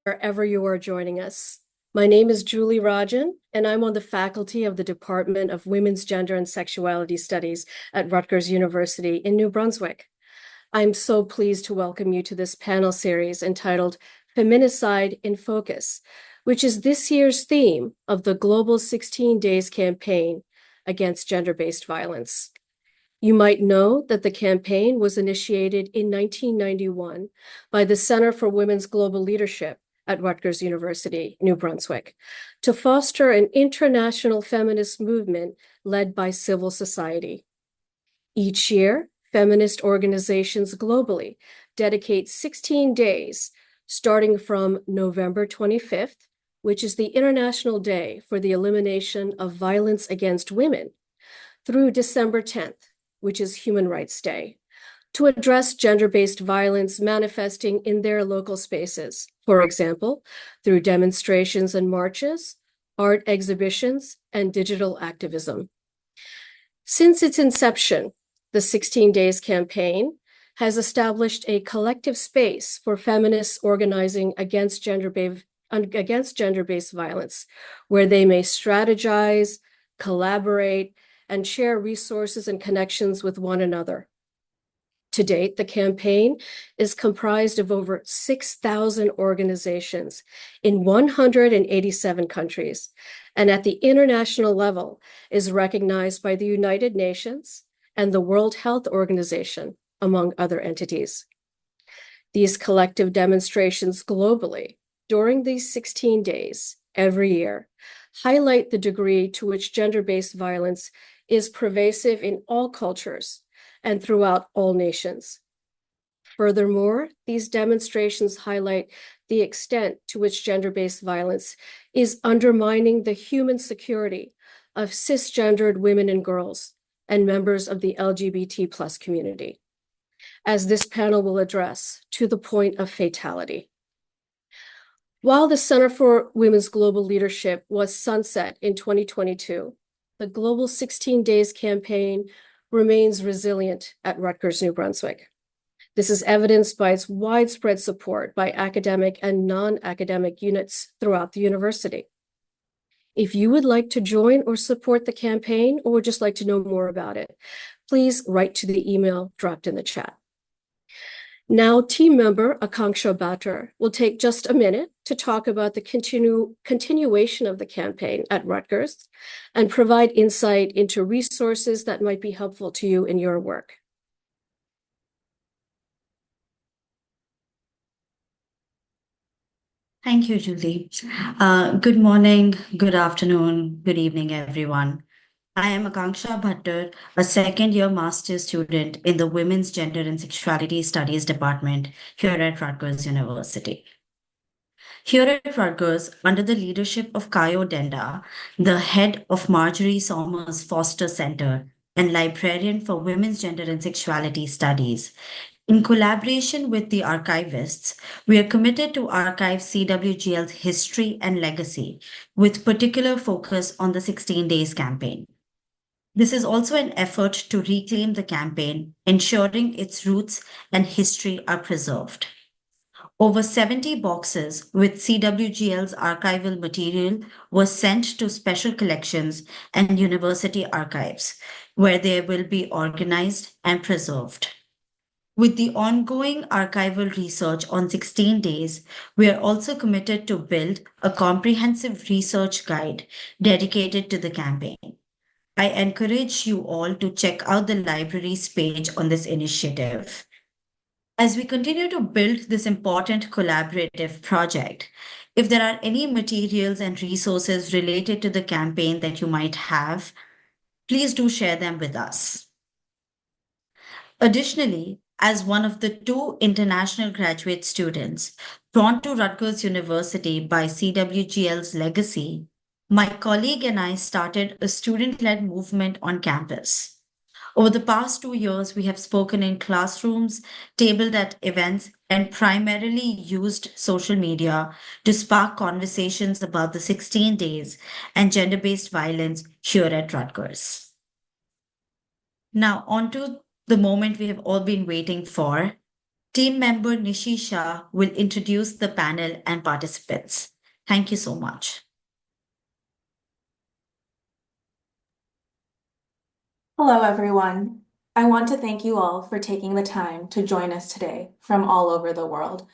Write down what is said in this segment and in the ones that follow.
wherever you are joining us. My name is Julie Rajan, and I'm on the faculty of the Department of Women's Gender and Sexuality Studies at Rutgers University in New Brunswick. I'm so pleased to welcome you to this panel series entitled Feminicide in Focus, which is this year's theme of the Global 16 Days campaign against gender-based violence. You might know that the campaign was initiated in 1991 by the Center for Women's Global Leadership at Rutgers University, New Brunswick, to foster an international feminist movement led by civil society. Each year, feminist organizations globally dedicate 16 days, starting from November 25th, which is the International Day for the Elimination of Violence Against Women, through December 10th, which is Human Rights Day, to address gender-based violence manifesting in their local spaces, for example, through demonstrations and marches, art exhibitions, and digital activism. Since its inception, the 16 Days campaign has established a collective space for feminists organizing against gender-based violence, where they may strategize, collaborate, and share resources and connections with one another. To date, the campaign is comprised of over 6,000 organizations in 187 countries, and at the international level is recognized by the United Nations and the World Health Organization, among other entities. These collective demonstrations globally during these 16 days every year highlight the degree to which gender-based violence is pervasive in all cultures and throughout all nations. Furthermore, these demonstrations highlight the extent to which gender-based violence is undermining the human security of cisgendered women and girls and members of the LGBT+ community, as this panel will address, to the point of fatality. While the Center for Women's Global Leadership was sunset in 2022, the Global 16 Days campaign remains resilient at Rutgers, New Brunswick. This is evidenced by its widespread support by academic and non-academic units throughout the university. If you would like to join or support the campaign or would just like to know more about it, please write to the email dropped in the chat. Now, team member Akanksha Bhatter will take just a minute to talk about the continuation of the campaign at Rutgers and provide insight into resources that might be helpful to you in your work. Thank you, Julie. Good morning, good afternoon, good evening, everyone. I am Akanksha Bhatter, a second-year master's student in the Women's Gender and Sexuality Studies Department here at Rutgers University. Here at Rutgers, under the leadership of Kayo Denda, the head of Marjorie Somers Foster Center and librarian for Women's Gender and Sexuality Studies, in collaboration with the archivists, we are committed to archive CWGL's history and legacy, with particular focus on the 16 Days campaign. This is also an effort to reclaim the campaign, ensuring its roots and history are preserved. Over 70 boxes with CWGL's archival material were sent to special collections and university archives, where they will be organized and preserved. With the ongoing archival research on 16 Days, we are also committed to build a comprehensive research guide dedicated to the campaign. I encourage you all to check out the library's page on this initiative. As we continue to build this important collaborative project, if there are any materials and resources related to the campaign that you might have, please do share them with us. Additionally, as one of the 2 international graduate students drawn to Rutgers University by CWGL's legacy, my colleague and I started a student-led movement on campus. Over the past 2 years, we have spoken in classrooms, tabled at events, and primarily used social media to spark conversations about the 16 Days and gender-based violence here at Rutgers. Now, on to the moment we have all been waiting for, Team member Nishi Shah will introduce the panel and participants. Thank you so much. Hello, everyone. I want to thank you all for taking the time to join us today from all over the world.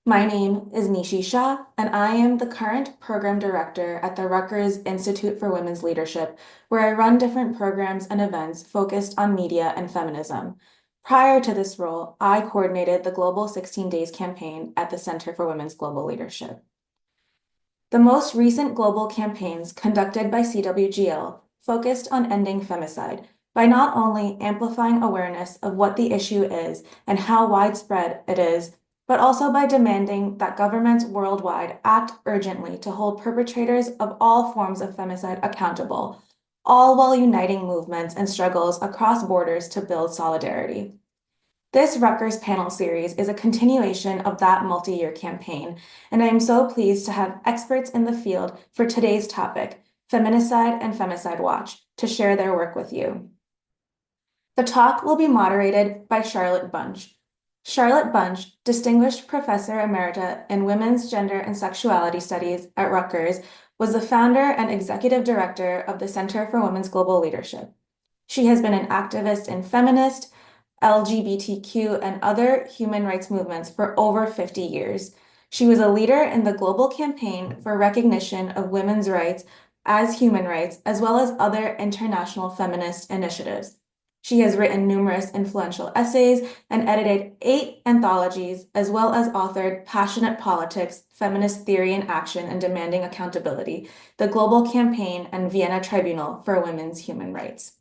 My name is Nishi Shah, and I am the current program director at the Rutgers Institute for Women's Leadership, where I run different programs and events focused on media and feminism. Prior to this role, I coordinated the Global 16 Days campaign at the Center for Women's Global Leadership. The most recent global campaigns conducted by CWGL focused on ending femicide by not only amplifying awareness of what the issue is and how widespread it is, but also by demanding that governments worldwide act urgently to hold perpetrators of all forms of femicide accountable, all while uniting movements and struggles across borders to build solidarity. This Rutgers panel series is a continuation of that multi-year campaign, and I am so pleased to have experts in the field for today's topic, Feminicide and Femicide Watch, to share their work with you. The talk will be moderated by Charlotte Bunch. Charlotte Bunch, Distinguished Professor Emerita in Women's Gender and Sexuality Studies at Rutgers, was the founder and executive director of the Center for Women's Global Leadership. She has been an activist in feminist, LGBTQ, and other human rights movements for over 50 years. She was a leader in the global campaign for recognition of women's rights as human rights, as well as other international feminist initiatives. She has written numerous influential essays and edited 8 anthologies, as well as authored Passionate Politics, Feminist Theory in Action and Demanding Accountability, the Global Campaign, and Vienna Tribunal for Women's Human Rights.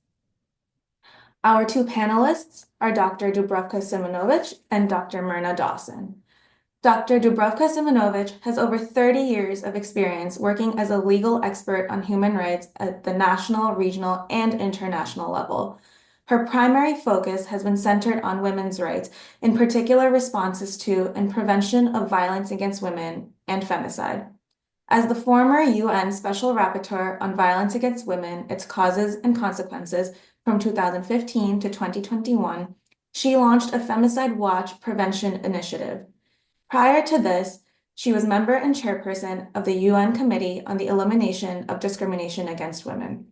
Our two panelists are Dr. Dubravka Simonovic and Dr. Myrna Dawson. Dr. Dubravka Simonovic has over 30 years of experience working as a legal expert on human rights at the national, regional, and international level. Her primary focus has been centered on women's rights, in particular responses to and prevention of violence against women and femicide. As the former UN Special Rapporteur on Violence Against Women, Its Causes and Consequences from 2015 to 2021, she launched a Femicide Watch Prevention Initiative. Prior to this, she was member and chairperson of the UN Committee on the Elimination of Discrimination Against Women.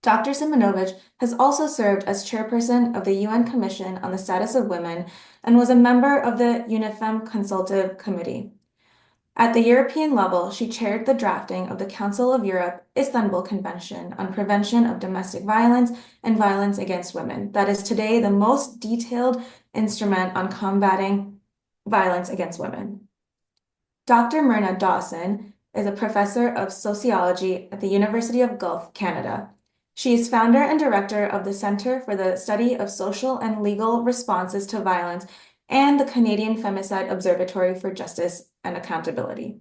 Dr. Simonovic has also served as chairperson of the UN Commission on the Status of Women and was a member of the UNIFEM Consultative Committee. At the European level, she chaired the drafting of the Council of Europe Istanbul Convention on Prevention of Domestic Violence and Violence Against Women, that is today the most detailed instrument on combating violence against women. Dr. Myrna Dawson is a professor of sociology at the University of Guelph, Canada. She is founder and director of the Center for the Study of Social and Legal Responses to Violence and the Canadian Femicide Observatory for Justice and Accountability.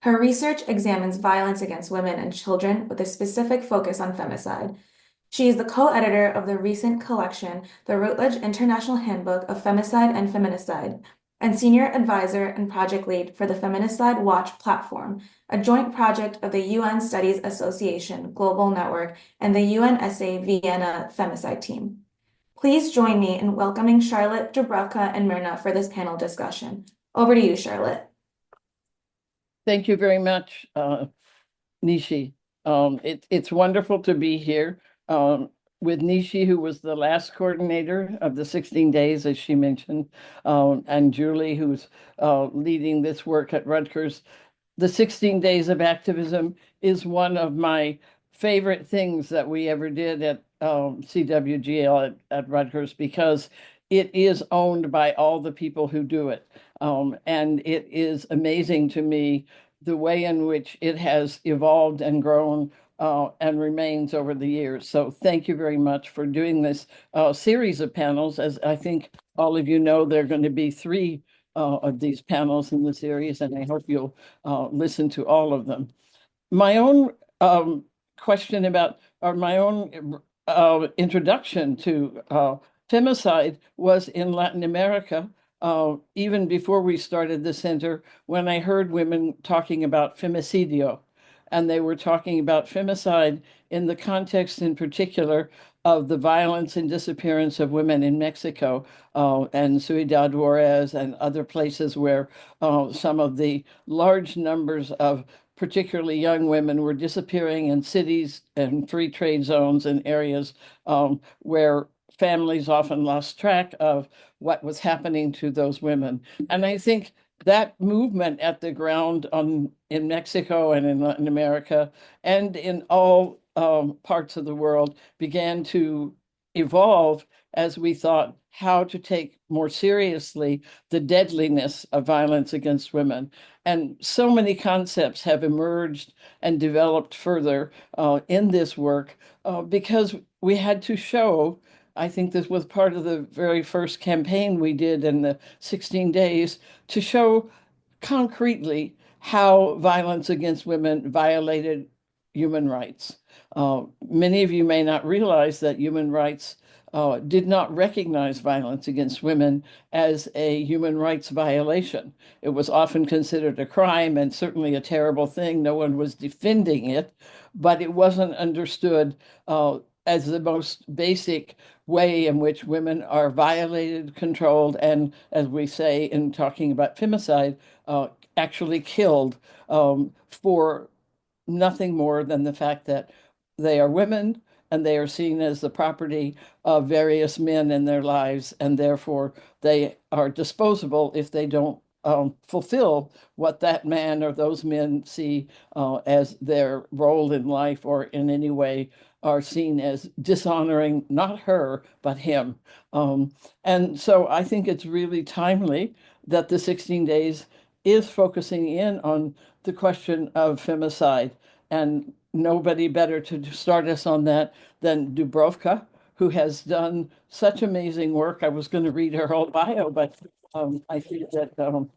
Her research examines violence against women and children with a specific focus on femicide. She is the co-editor of the recent collection, the Routledge International Handbook of Femicide and Feminicide, and senior advisor and project lead for the Feminicide Watch platform, a joint project of the UN Studies Association Global Network and the UNSA Vienna Femicide Team. Please join me in welcoming Charlotte, Dubravka, and Myrna for this panel discussion. Over to you, Charlotte. Thank you very much, Nishi. It's wonderful to be here with Nishi, who was the last coordinator of the 16 days, as she mentioned, and Julie, who's leading this work at Rutgers. The 16 days of activism is one of my favorite things that we ever did at CWGL at Rutgers, because it is owned by all the people who do it. And it is amazing to me the way in which it has evolved and grown and remains over the years. So thank you very much for doing this series of panels. As I think all of you know, there are going to be 3 of these panels in the series, and I hope you'll listen to all of them. My own question about, or my own introduction to femicide was in Latin America, even before we started the center, when I heard women talking about femicidio. And they were talking about femicide in the context, in particular, of the violence and disappearance of women in Mexico and Ciudad Juarez and other places where some of the large numbers of particularly young women were disappearing in cities and free trade zones and areas where families often lost track of what was happening to those women. And I think that movement at the ground in Mexico and in Latin America and in all parts of the world began to evolve as we thought how to take more seriously the deadliness of violence against women. And so many concepts have emerged and developed further in this work because we had to show. I think this was part of the very first campaign we did in the 16 days to show concretely how violence against women violated human rights. Many of you may not realize that human rights did not recognize violence against women as a human rights violation. It was often considered a crime and certainly a terrible thing. No one was defending it, but it wasn't understood as the most basic way in which women are violated, controlled, and, as we say in talking about femicide, actually killed for nothing more than the fact that they are women and they are seen as the property of various men in their lives, and therefore they are disposable if they don't fulfill what that man or those men see as their role in life, or in any way are seen as dishonoring not her, but him. And so I think it's really timely that the 16 days is focusing in on the question of femicide. And nobody better to start us on that than Dubravka, who has done such amazing work. I was going to read her whole bio, but I think that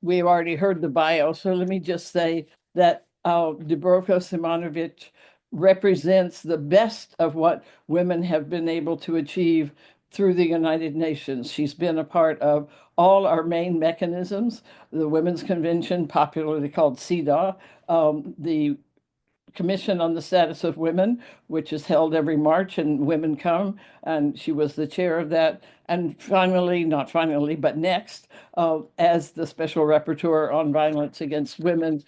we've already heard the bio. So let me just say that Dubravka Simonovic represents the best of what women have been able to achieve through the United Nations. She's been a part of all our main mechanisms, the Women's Convention, popularly called CEDAW, the Commission on the Status of Women, which is held every March, and women come, and she was the chair of that. And finally, not finally, but next, as the Special Rapporteur on Violence Against Women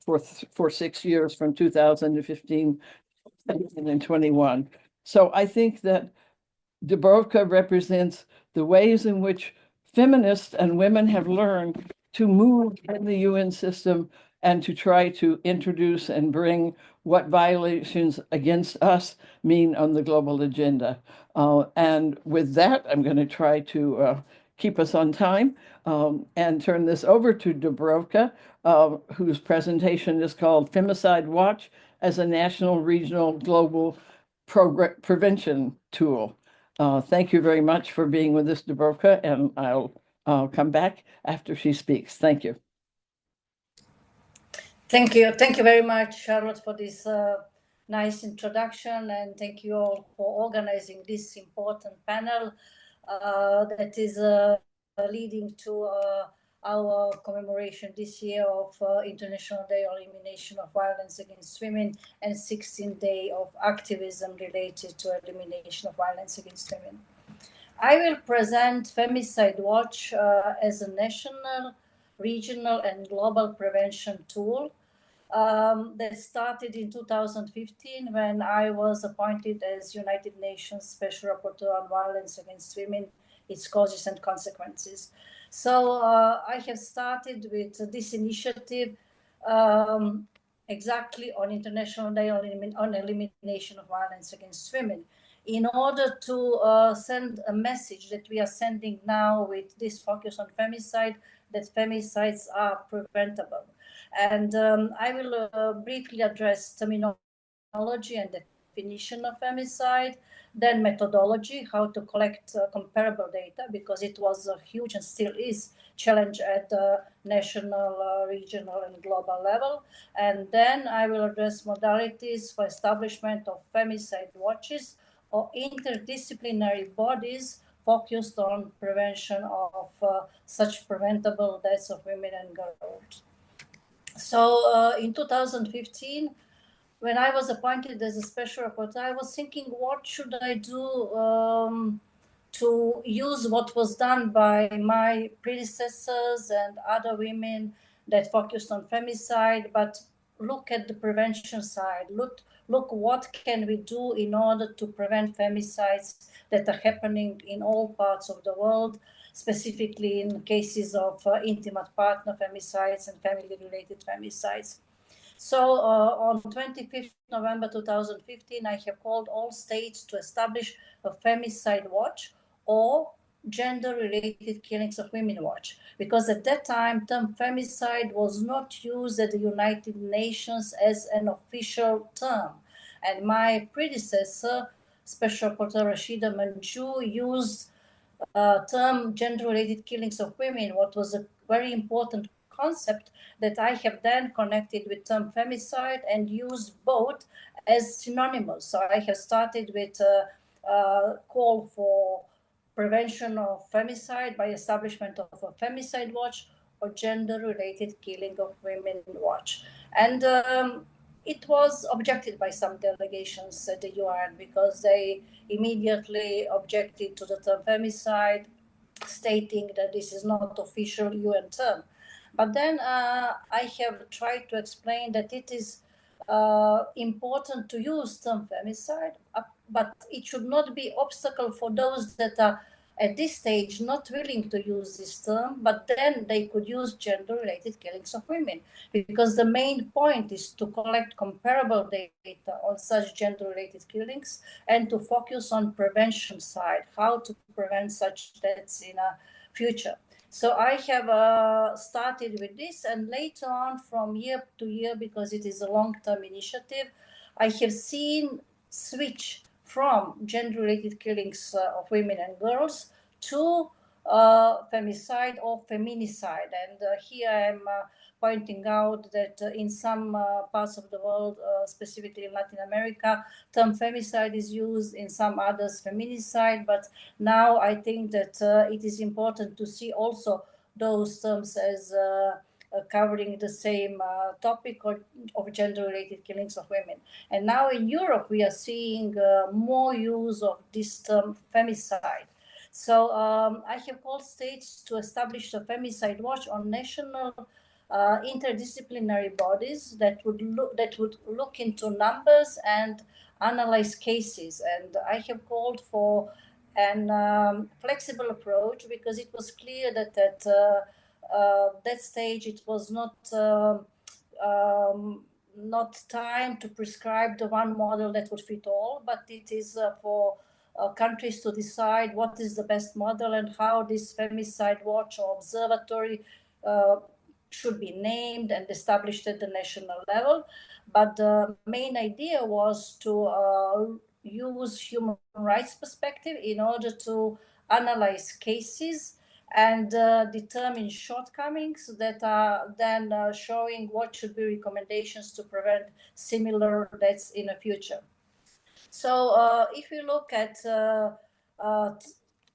for 6 years, from 2015 and 21. So I think that Dubravka represents the ways in which feminists and women have learned to move in the UN system and to try to introduce and bring what violations against us mean on the global agenda. And with that, I'm going to try to keep us on time and turn this over to Dubravka, whose presentation is called Femicide Watch as a National, Regional, Global Prevention Tool. Thank you very much for being with us, Dubravka, and I'll come back after she speaks. Thank you. Thank you. Thank you very much, Charlotte, for this nice introduction, and thank you all for organizing this important panel that is leading to our commemoration this year of International Day on Elimination of Violence Against Women and 16th Day of Activism related to elimination of violence against women. I will present Femicide Watch as a national, regional, and global prevention tool that started in 2015 when I was appointed as United Nations Special Rapporteur on Violence Against Women, its causes and consequences. So I have started with this initiative exactly on International Day on Elimination of Violence Against Women, in order to send a message that we are sending now with this focus on femicide, that femicides are preventable. And I will briefly address terminology and definition of femicide, then methodology, how to collect comparable data, because it was a huge and still is challenge at the national, regional, and global level. And then I will address modalities for establishment of femicide watches or interdisciplinary bodies focused on prevention of such preventable deaths of women and girls. So in 2015, when I was appointed as a special rapporteur, I was thinking, what should I do to use what was done by my predecessors and other women that focused on femicide, but look at the prevention side. Look what can we do in order to prevent femicides that are happening in all parts of the world, specifically in cases of intimate partner femicides and family-related femicides. So on 25th November 2015, I have called all states to establish a femicide watch or gender-related killings of women watch, because at that time, term femicide was not used at the United Nations as an official term. And my predecessor, Special Rapporteur Rashida Manjoo, used term gender-related killings of women, what was a very important concept that I have then connected with term femicide and used both as synonymous. So I have started with a call for prevention of femicide by establishment of a femicide watch or gender-related killing of women watch. And it was objected by some delegations at the UN because they immediately objected to the term femicide, stating that this is not official UN term. But then I have tried to explain that it is important to use term femicide, but it should not be obstacle for those that are at this stage not willing to use this term, but then they could use gender-related killings of women, because the main point is to collect comparable data on such gender-related killings and to focus on prevention side, how to prevent such deaths in a future. So I have started with this, and later on, from year to year, because it is a long-term initiative, I have seen switch from gender-related killings of women and girls to femicide or feminicide. And here I am pointing out that in some parts of the world, specifically in Latin America, term femicide is used, in some others feminicide. But now I think that it is important to see also those terms as covering the same topic of gender-related killings of women. And now in Europe, we are seeing more use of this term femicide. So I have called states to establish a femicide watch on national interdisciplinary bodies that would look into numbers and analyze cases. And I have called for an flexible approach, because it was clear that at that stage it was not time to prescribe the one model that would fit all, but it is for countries to decide what is the best model and how this femicide watch or observatory should be named and established at the national level. But the main idea was to use human rights perspective in order to analyze cases and determine shortcomings that are then showing what should be recommendations to prevent similar deaths in the future. So if we look at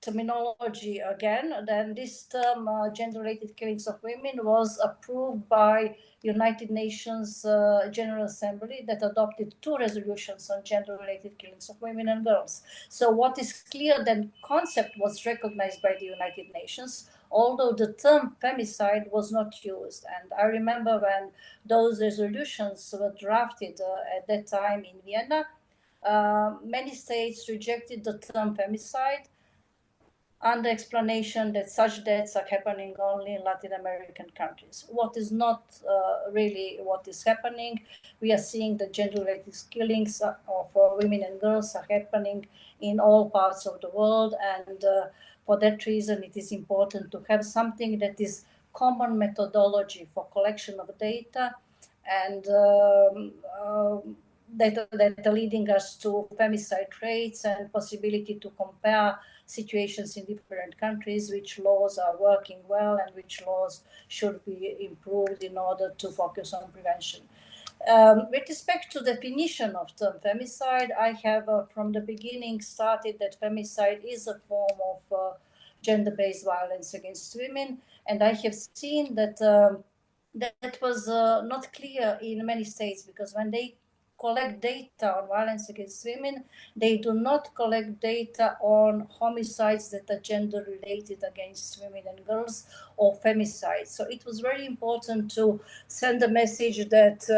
terminology again, then this term gender-related killings of women was approved by United Nations General Assembly that adopted 2 resolutions on gender-related killings of women and girls. So what is clear, then concept was recognized by the United Nations, although the term femicide was not used. And I remember when those resolutions were drafted at that time in Vienna, many states rejected the term femicide under explanation that such deaths are happening only in Latin American countries. What is not really what is happening. We are seeing the gender-related killings of women and girls are happening in all parts of the world. And for that reason, it is important to have something that is common methodology for collection of data and data that are leading us to femicide rates and possibility to compare situations in different countries, which laws are working well and which laws should be improved in order to focus on prevention. With respect to definition of term femicide, I have from the beginning started that femicide is a form of gender-based violence against women, and I have seen that that was not clear in many states, because when they collect data on violence against women. They do not collect data on homicides that are gender related against women and girls or femicides. So it was very important to send a message that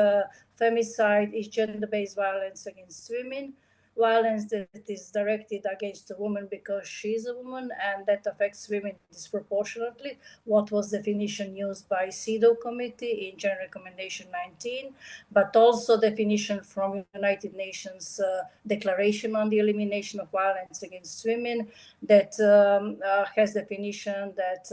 femicide is gender-based violence against women, violence that is directed against a woman because she's a woman, and that affects women disproportionately. What was definition used by CEDAW committee in General Recommendation 19, but also definition from United Nations Declaration on the Elimination of Violence Against Women that has definition that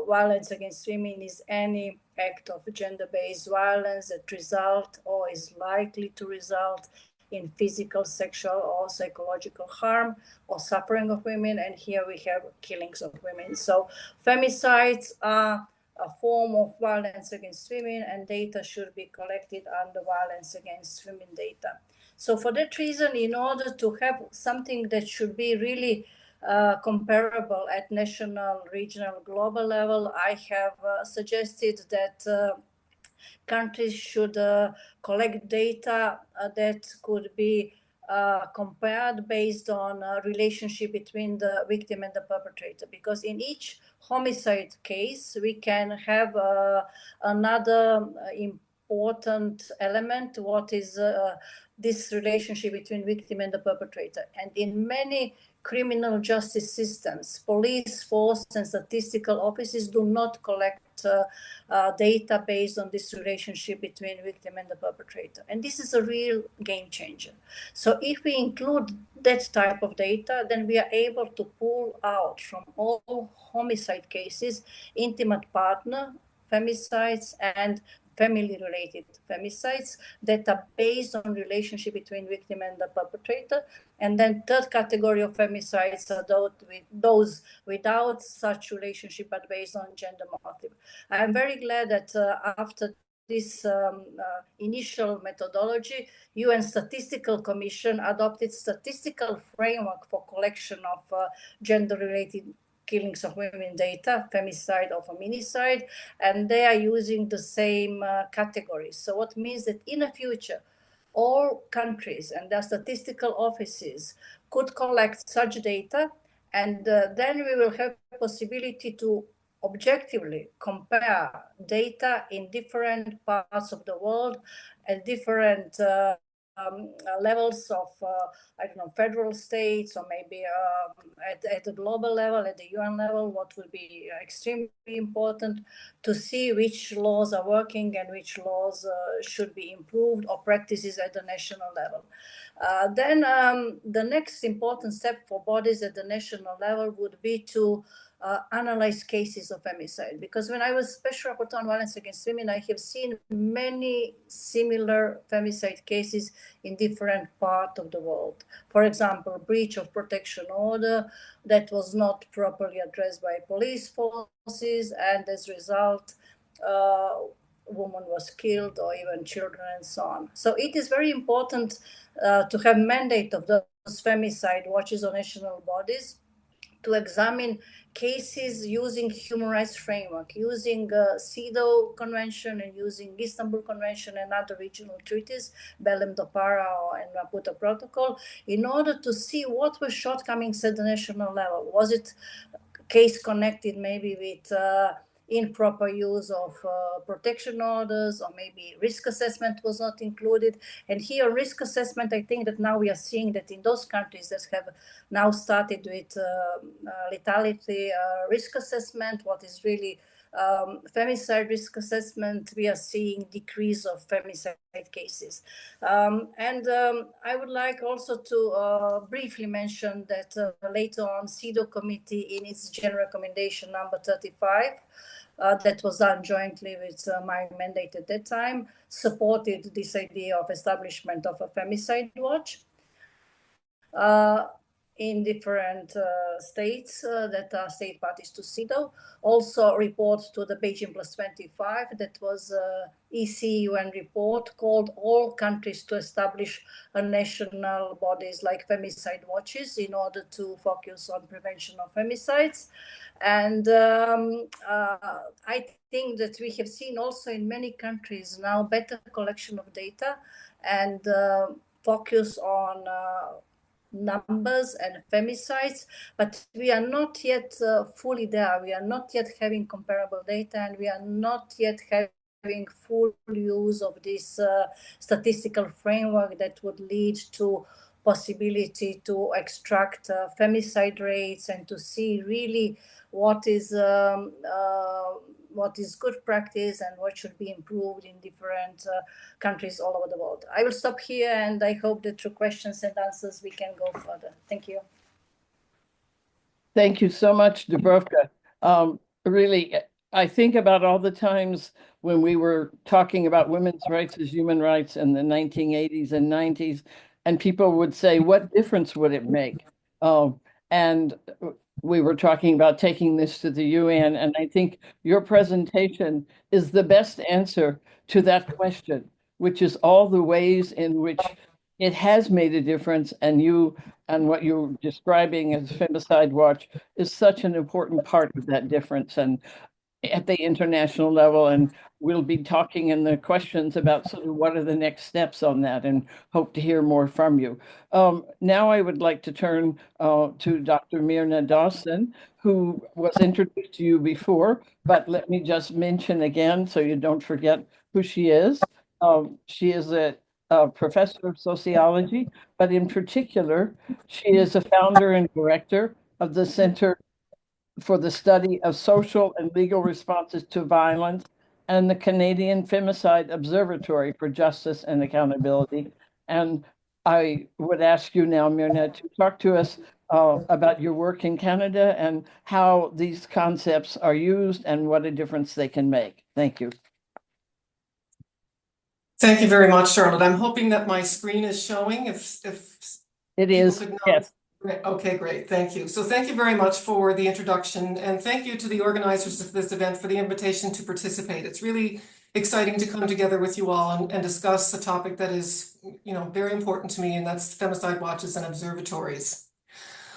violence against women is any act of gender-based violence that result or is likely to result in physical, sexual, or psychological harm or suffering of women. And here we have killings of women. So femicides are a form of violence against women, and data should be collected under violence against women data. So for that reason, in order to have something that should be really comparable at national, regional, global level, I have suggested that countries should collect data that could be compared based on a relationship between the victim and the perpetrator. Because in each homicide case, we can have another important element, what is this relationship between victim and the perpetrator. And in many criminal justice systems, police force and statistical offices do not collect data based on this relationship between victim and the perpetrator. And this is a real game changer. So if we include that type of data, then we are able to pull out from all homicide cases, intimate partner, femicides, and family-related femicides that are based on relationship between victim and the perpetrator. And then third category of femicides are those without such relationship but based on gender motive. I'm very glad that after this initial methodology, UN Statistical Commission adopted statistical framework for collection of gender-related killings of women data, femicide or feminicide, and they are using the same categories. So what means that in the future, all countries and their statistical offices could collect such data, and then we will have possibility to objectively compare data in different parts of the world and different levels of, I don't know, federal states, or maybe at the global level, at the UN level, what will be extremely important to see which laws are working and which laws should be improved or practices at the national level. Then the next important step for bodies at the national level would be to analyze cases of femicide. Because when I was Special Rapporteur on Violence Against Women, I have seen many similar femicide cases in different parts of the world. For example, breach of protection order that was not properly addressed by police forces, and as a result, woman was killed, or even children, and so on. So it is very important to have mandate of those femicide watches on national bodies to examine cases using human rights framework, using CEDAW Convention and using Istanbul Convention and other regional treaties, Belém do Pará and Maputo Protocol, in order to see what were shortcomings at the national level. Was it case connected maybe with improper use of protection orders, or maybe risk assessment was not included? And here, risk assessment, I think that now we are seeing that in those countries that have now started with lethality risk assessment, what is really femicide risk assessment, we are seeing decrease of femicide cases. I would like also to briefly mention that later on, CEDAW committee in its general recommendation number 35, that was done jointly with my mandate at that time, supported this idea of establishment of a femicide watch. in different states that are state parties to CEDAW. Also report to the Beijing Plus 25, that was EC-UN report called all countries to establish a national bodies like femicide watches in order to focus on prevention of femicides. And I think that we have seen also in many countries now better collection of data and focus on numbers and femicides, but we are not yet fully there. We are not yet having comparable data, and we are not yet having full use of this statistical framework that would lead to possibility to extract femicide rates and to see really what is good practice and what should be improved in different countries all over the world. I will stop here, and I hope that through questions and answers we can go further. Thank you. Thank you so much, Dubravka. Really, I think about all the times when we were talking about women's rights as human rights in the 1980s and 90s, and people would say, what difference would it make? And we were talking about taking this to the UN, and I think your presentation is the best answer to that question, which is all the ways in which it has made a difference, and you and what you're describing as Femicide Watch is such an important part of that difference and at the international level. And we'll be talking in the questions about sort of what are the next steps on that, and hope to hear more from you. Now I would like to turn to Dr. Myrna Dawson, who was introduced to you before, but let me just mention again so you don't forget who she is. She is a professor of sociology, but in particular, she is a founder and director of the Center for the Study of Social and Legal Responses to Violence and the Canadian Femicide Observatory for Justice and Accountability. And I would ask you now, Myrna, to talk to us about your work in Canada and how these concepts are used and what a difference they can make. Thank you. Thank you very much, Charlotte. I'm hoping that my screen is showing. If it is, yes. Okay, great. Thank you. So thank you very much for the introduction, and thank you to the organizers of this event for the invitation to participate. It's really exciting to come together with you all and discuss a topic that is, very important to me, and that's femicide watches and observatories.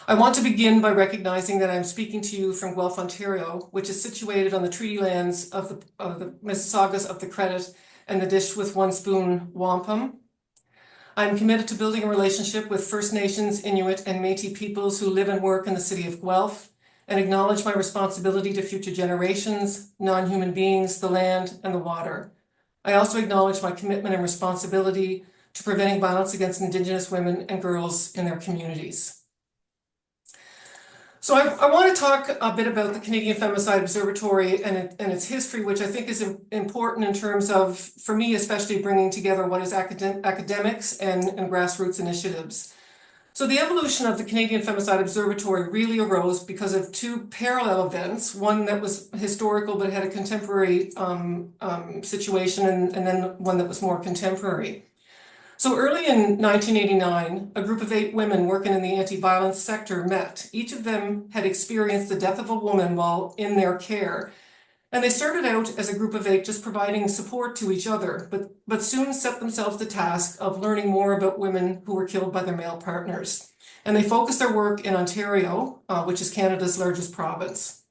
I want to begin by recognizing that I'm speaking to you from Guelph, Ontario, which is situated on the treaty lands of the Mississaugas of the Credit and the Dish with One Spoon Wampum. I'm committed to building a relationship with First Nations, Inuit, and Métis peoples who live and work in the city of Guelph, and acknowledge my responsibility to future generations, non-human beings, the land, and the water. I also acknowledge my commitment and responsibility to preventing violence against Indigenous women and girls in their communities. So I want to talk a bit about the Canadian Femicide Observatory and its history, which I think is important in terms of, for me especially, bringing together what is academics and grassroots initiatives. So the evolution of the Canadian Femicide Observatory really arose because of two parallel events, one that was historical but had a contemporary situation, and then one that was more contemporary. So early in 1989, a group of 8 women working in the anti-violence sector met. Each of them had experienced the death of a woman while in their care. And they started out as a group of 8 just providing support to each other, but soon set themselves the task of learning more about women who were killed by their male partners. And they focused their work in Ontario, which is Canada's largest province.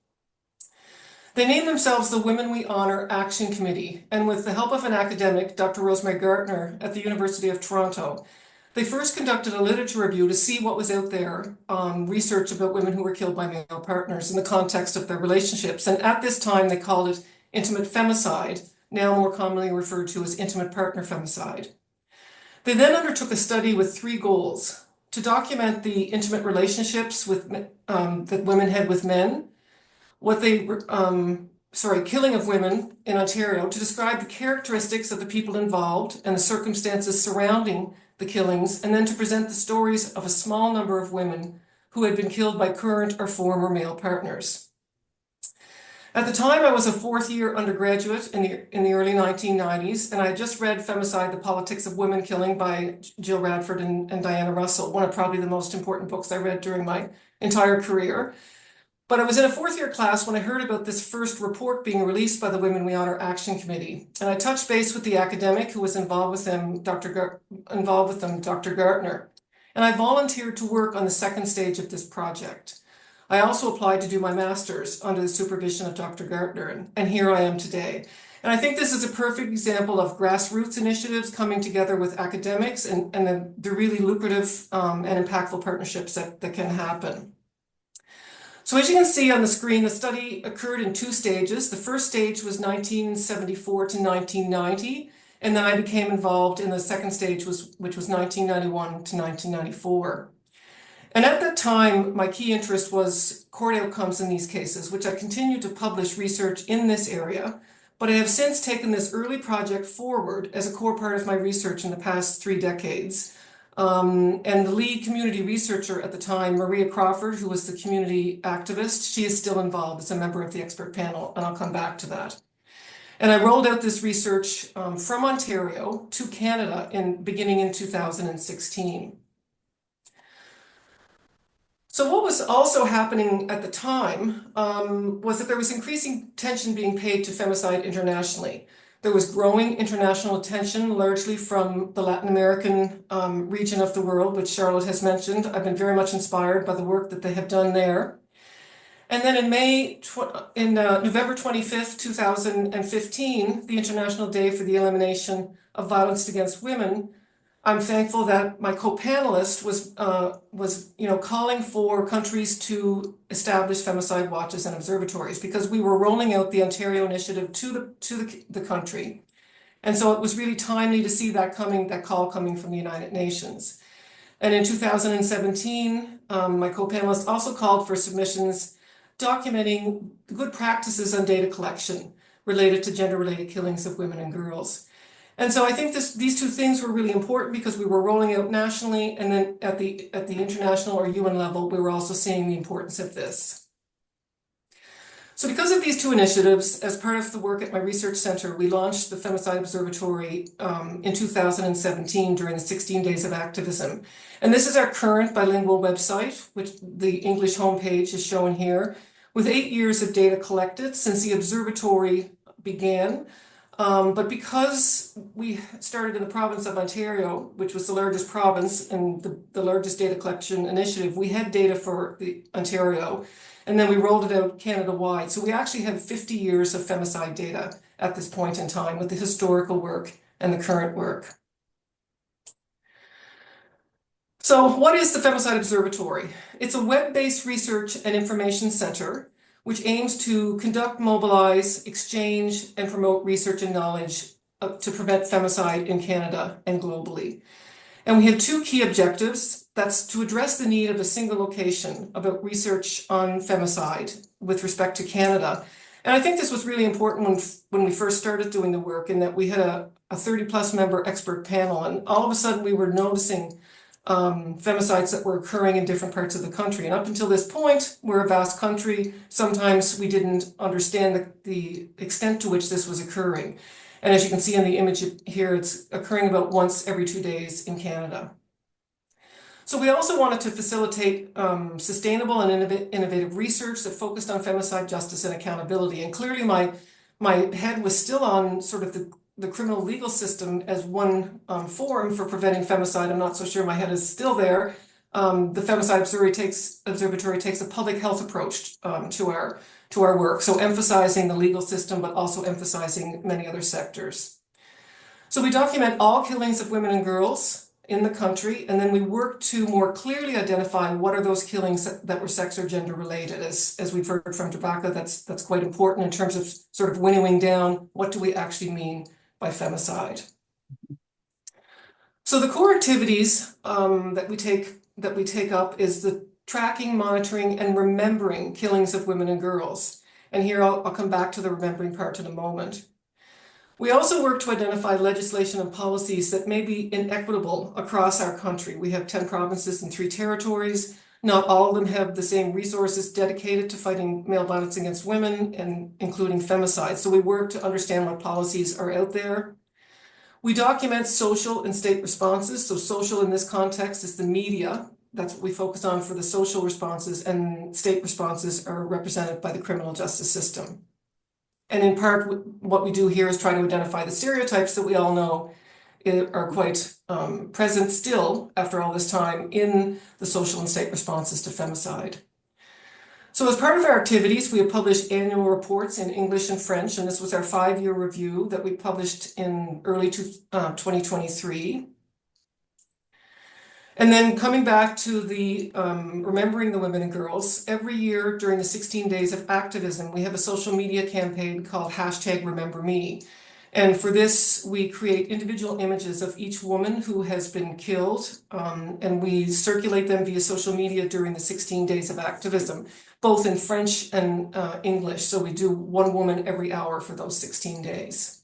They named themselves the Women We Honor Action Committee, and with the help of an academic, Dr. Rosemary Gartner at the University of Toronto, they first conducted a literature review to see what was out there, research about women who were killed by male partners in the context of their relationships. And at this time, they called it intimate femicide, now more commonly referred to as intimate partner femicide. They then undertook a study with 3 goals: to document the intimate relationships that women had with men, killing of women in Ontario, to describe the characteristics of the people involved and the circumstances surrounding the killings, and then to present the stories of a small number of women who had been killed by current or former male partners. At the time, I was a fourth-year undergraduate in the early 1990s, and I had just read Femicide, The Politics of Women Killing by Jill Radford and Diana Russell, one of probably the most important books I read during my entire career. But I was in a fourth-year class when I heard about this first report being released by the Women We Honor Action Committee, and I touched base with the academic who was involved with them, Dr. Gartner, and I volunteered to work on the second stage of this project. I also applied to do my master's under the supervision of Dr. Gartner, and here I am today. And I think this is a perfect example of grassroots initiatives coming together with academics and the really lucrative and impactful partnerships that can happen. So as you can see on the screen, the study occurred in two stages. The first stage was 1974 to 1990, and then I became involved in the second stage, which was 1991 to 1994. And at that time, my key interest was court outcomes in these cases, which I continued to publish research in this area, but I have since taken this early project forward as a core part of my research in the past 3 decades. And the lead community researcher at the time, Maria Crawford, who was the community activist, she is still involved as a member of the expert panel, and I'll come back to that. And I rolled out this research from Ontario to Canada beginning in 2016. So what was also happening at the time was that there was increasing attention being paid to femicide internationally. There was growing international attention, largely from the Latin American region of the world, which Charlotte has mentioned. I've been very much inspired by the work that they have done there. And then in November 25th, 2015, the International Day for the Elimination of Violence Against Women, I'm thankful that my co-panelist was calling for countries to establish femicide watches and observatories, because we were rolling out the Ontario initiative to the country. And so it was really timely to see that call coming from the United Nations. And in 2017, my co-panelist also called for submissions documenting good practices on data collection related to gender-related killings of women and girls. And so I think these two things were really important because we were rolling out nationally, and then at the international or UN level, we were also seeing the importance of this. So because of these two initiatives, as part of the work at my research center, we launched the Femicide Observatory in 2017 during the 16 Days of Activism. And this is our current bilingual website, which the English homepage is shown here, with 8 years of data collected since the observatory began. But because we started in the province of Ontario, which was the largest province and the largest data collection initiative, we had data for the Ontario, and then we rolled it out Canada-wide. So we actually have 50 years of femicide data at this point in time with the historical work and the current work. So what is the Femicide Observatory? It's a web-based research and information center which aims to conduct, mobilize, exchange, and promote research and knowledge to prevent femicide in Canada and globally. And we have two key objectives. That's to address the need of a single location about research on femicide with respect to Canada. And I think this was really important when we first started doing the work, in that we had a 30+ member expert panel, and all of a sudden we were noticing femicides that were occurring in different parts of the country. And up until this point, we're a vast country. Sometimes we didn't understand the extent to which this was occurring. And as you can see in the image here, it's occurring about once every 2 days in Canada. So we also wanted to facilitate sustainable and innovative research that focused on femicide justice and accountability. And clearly my head was still on sort of the criminal legal system as one forum for preventing femicide. I'm not so sure my head is still there. The Femicide Observatory takes a public health approach to our work, so emphasizing the legal system, but also emphasizing many other sectors. So we document all killings of women and girls in the country, and then we work to more clearly identify what are those killings that were sex or gender related. As we've heard from Tabaka, that's quite important in terms of sort of winnowing down what do we actually mean by femicide. So the core activities that we take up is the tracking, monitoring, and remembering killings of women and girls. And here I'll come back to the remembering part in a moment. We also work to identify legislation and policies that may be inequitable across our country. We have 10 provinces and 3 territories. Not all of them have the same resources dedicated to fighting male violence against women, and including femicide. So we work to understand what policies are out there. We document social and state responses. So social in this context is the media. That's what we focus on for the social responses, and state responses are represented by the criminal justice system. And in part, what we do here is try to identify the stereotypes that we all know are quite present still after all this time in the social and state responses to femicide. So as part of our activities, we have published annual reports in English and French, and this was our 5-year review that we published in early 2023. And then coming back to the remembering the women and girls, every year during the 16 days of activism, we have a social media campaign called #RememberMe. And for this, we create individual images of each woman who has been killed, and we circulate them via social media during the 16 days of activism, both in French and English. So we do one woman every hour for those 16 days.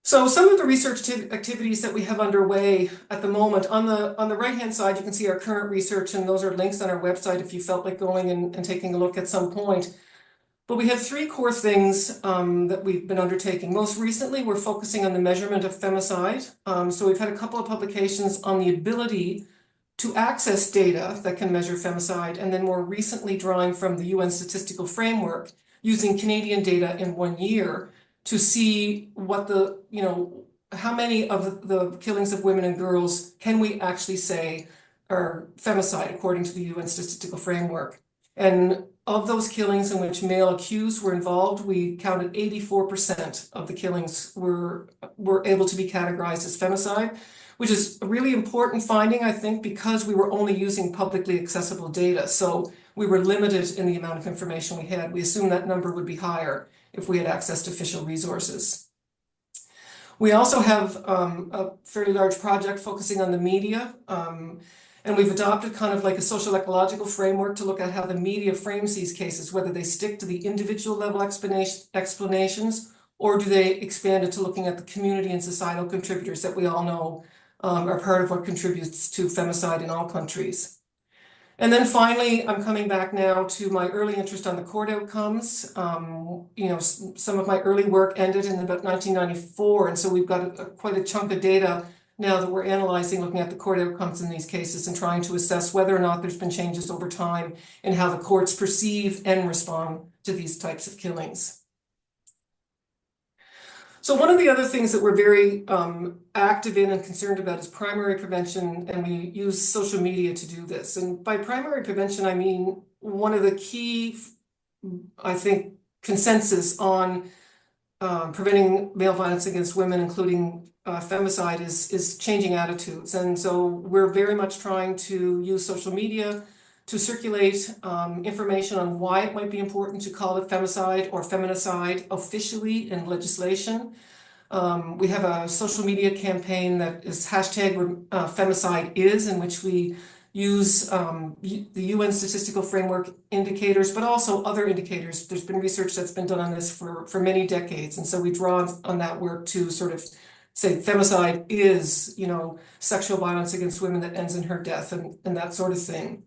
So some of the research activities that we have underway at the moment, on the right-hand side, you can see our current research, and those are links on our website if you felt like going and taking a look at some point. But we have 3 core things that we've been undertaking. Most recently, we're focusing on the measurement of femicide. So we've had a couple of publications on the ability to access data that can measure femicide, and then more recently drawing from the UN statistical framework, using Canadian data in 1 year to see what how many of the killings of women and girls can we actually say are femicide according to the UN statistical framework. And of those killings in which male accused were involved, we counted 84% of the killings were able to be categorized as femicide, which is a really important finding, I think, because we were only using publicly accessible data. So we were limited in the amount of information we had. We assumed that number would be higher if we had access to official resources. We also have a fairly large project focusing on the media. And we've adopted kind of like a social ecological framework to look at how the media frames these cases, whether they stick to the individual level explanations, or do they expand it to looking at the community and societal contributors that we all know are part of what contributes to femicide in all countries. And then finally, I'm coming back now to my early interest on the court outcomes. Some of my early work ended in about 1994, and so we've got quite a chunk of data now that we're analyzing, looking at the court outcomes in these cases and trying to assess whether or not there's been changes over time in how the courts perceive and respond to these types of killings. So one of the other things that we're very active in and concerned about is primary prevention, and we use social media to do this. And by primary prevention, I mean one of the key, I think, consensus on preventing male violence against women, including femicide, is changing attitudes. And so we're very much trying to use social media to circulate information on why it might be important to call it femicide or feminicide officially in legislation. We have a social media campaign that is #FemicideIs, in which we use the UN statistical framework indicators, but also other indicators. There's been research that's been done on this for many decades. And so we draw on that work to sort of say femicide is, sexual violence against women that ends in her death and that sort of thing.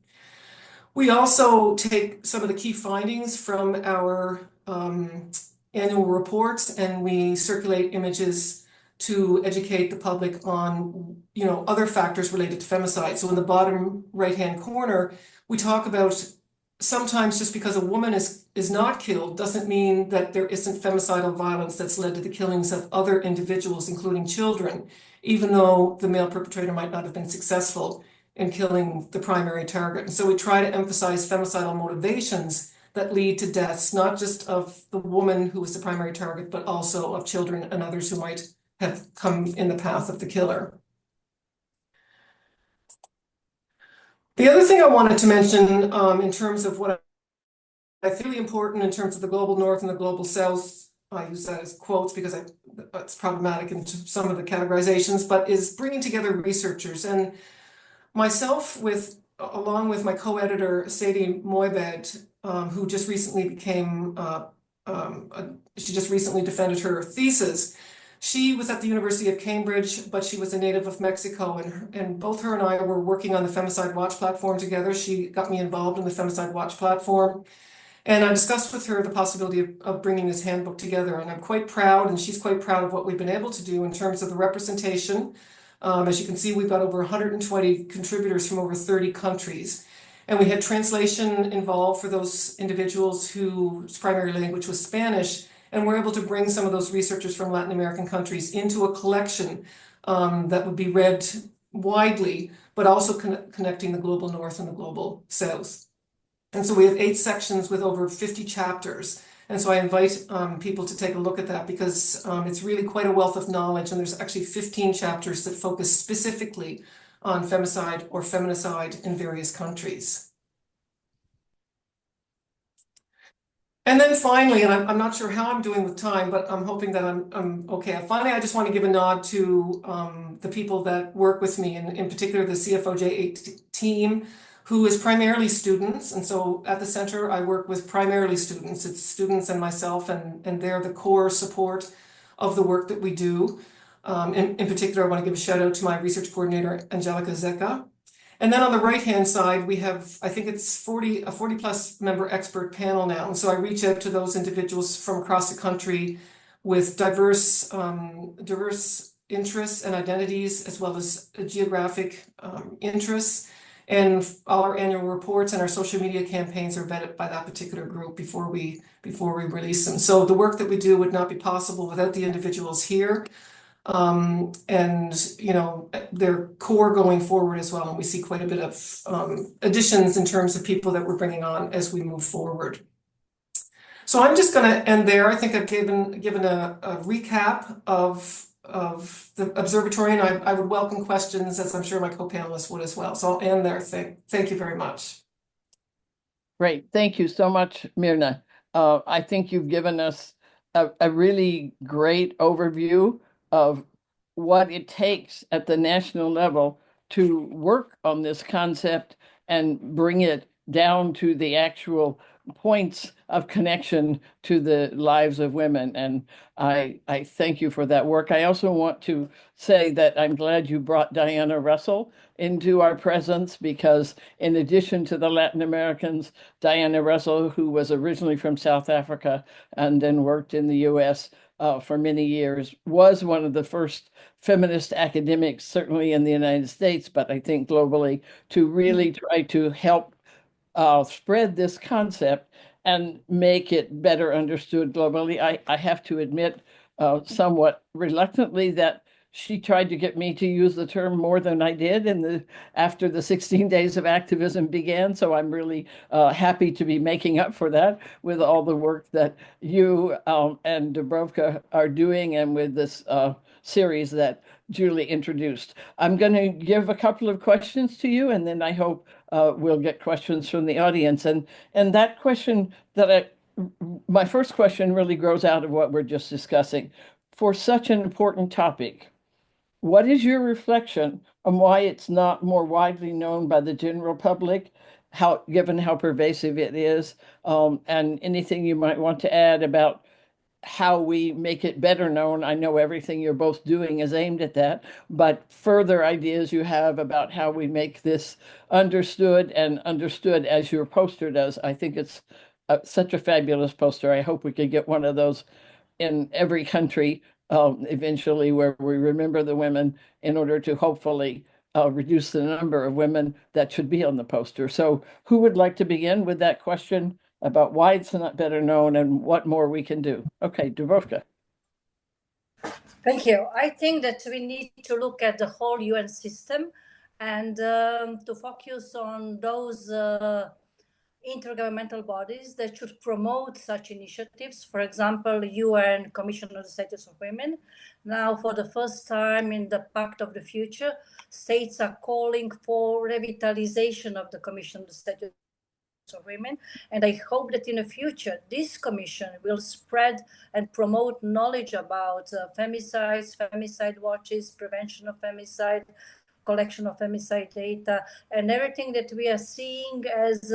We also take some of the key findings from our annual reports, and we circulate images to educate the public on, other factors related to femicide. So in the bottom right-hand corner, we talk about sometimes just because a woman is not killed doesn't mean that there isn't femicidal violence that's led to the killings of other individuals, including children, even though the male perpetrator might not have been successful in killing the primary target. And so we try to emphasize femicidal motivations that lead to deaths, not just of the woman who was the primary target, but also of children and others who might have come in the path of the killer. The other thing I wanted to mention in terms of what I feel really important in terms of the global north and the global south, I use that as quotes because it's problematic in some of the categorizations, but is bringing together researchers. And myself, along with my co-editor, Sadie Moibed, who just recently became, she just recently defended her thesis. She was at the University of Cambridge, but she was a native of Mexico, and both her and I were working on the Femicide Watch platform together. She got me involved in the Femicide Watch platform. And I discussed with her the possibility of bringing this handbook together. And I'm quite proud, and she's quite proud of what we've been able to do in terms of the representation. As you can see, we've got over 120 contributors from over 30 countries. And we had translation involved for those individuals whose primary language was Spanish. And we're able to bring some of those researchers from Latin American countries into a collection that would be read widely, but also connecting the global North and the global South. And so we have 8 sections with over 50 chapters. And so I invite people to take a look at that because it's really quite a wealth of knowledge. And there's actually 15 chapters that focus specifically on femicide or feminicide in various countries. And then finally, and I'm not sure how I'm doing with time, but I'm hoping that I'm okay. Finally, I just want to give a nod to the people that work with me, and in particular the CFOJ team, who is primarily students. And so at the center, I work with primarily students. It's students and myself, and they're the core support of the work that we do. In particular, I want to give a shout out to my research coordinator, Angelica Zecca. And then on the right-hand side, we have, I think it's a 40 plus member expert panel now. And so I reach out to those individuals from across the country with diverse interests and identities, as well as geographic interests. And all our annual reports and our social media campaigns are vetted by that particular group before we release them. So the work that we do would not be possible without the individuals here. And you know, they're core going forward as well. And we see quite a bit of additions in terms of people that we're bringing on as we move forward. So I'm just going to end there. I think I've given a recap of the observatory, and I would welcome questions, as I'm sure my co-panelists would as well. So I'll end there. Thank you very much. Great. Thank you so much, Mirna. I think you've given us a really great overview of what it takes at the national level to work on this concept and bring it down to the actual points of connection to the lives of women. And I thank you for that work. I also want to say that I'm glad you brought Diana Russell into our presence, because in addition to the Latin Americans, Diana Russell, who was originally from South Africa and then worked in the US for many years, was one of the first feminist academics, certainly in the United States, but I think globally, to really try to help spread this concept and make it better understood globally. I have to admit somewhat reluctantly that she tried to get me to use the term more than I did after the 16 days of activism began. So I'm really happy to be making up for that with all the work that you and Dubrovka are doing, and with this series that Julie introduced. I'm going to give a couple of questions to you, and then I hope we'll get questions from the audience. And that question my first question really grows out of what we're just discussing. For such an important topic, what is your reflection on why it's not more widely known by the general public, given how pervasive it is, and anything you might want to add about how we make it better known? I know everything you're both doing is aimed at that, but further ideas you have about how we make this understood, and understood as your poster does. I think it's such a fabulous poster. I hope we could get one of those in every country eventually, where we remember the women in order to hopefully reduce the number of women that should be on the poster. So who would like to begin with that question about why it's not better known and what more we can do? Okay, Dubrovka. Thank you. I think that we need to look at the whole UN system and to focus on those intergovernmental bodies that should promote such initiatives. For example, UN Commission on the Status of Women. Now, for the first time in the Pact of the Future, states are calling for revitalization of the Commission on the Status of Women. And I hope that in the future, this commission will spread and promote knowledge about femicides, femicide watches, prevention of femicide, collection of femicide data, and everything that we are seeing as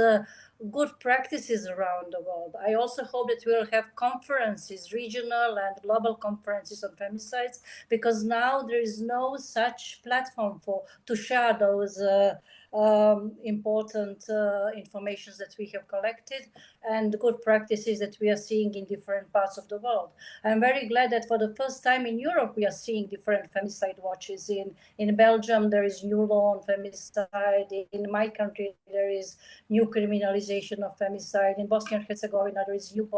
good practices around the world. I also hope that we'll have conferences, regional and global conferences on femicides, because now there is no such platform to share those important information that we have collected and good practices that we are seeing in different parts of the world. I'm very glad that for the first time in Europe, we are seeing different femicide watches. In Belgium, there is new law on femicide. In my country, there is new criminalization of femicide. In Bosnia and Herzegovina, there is new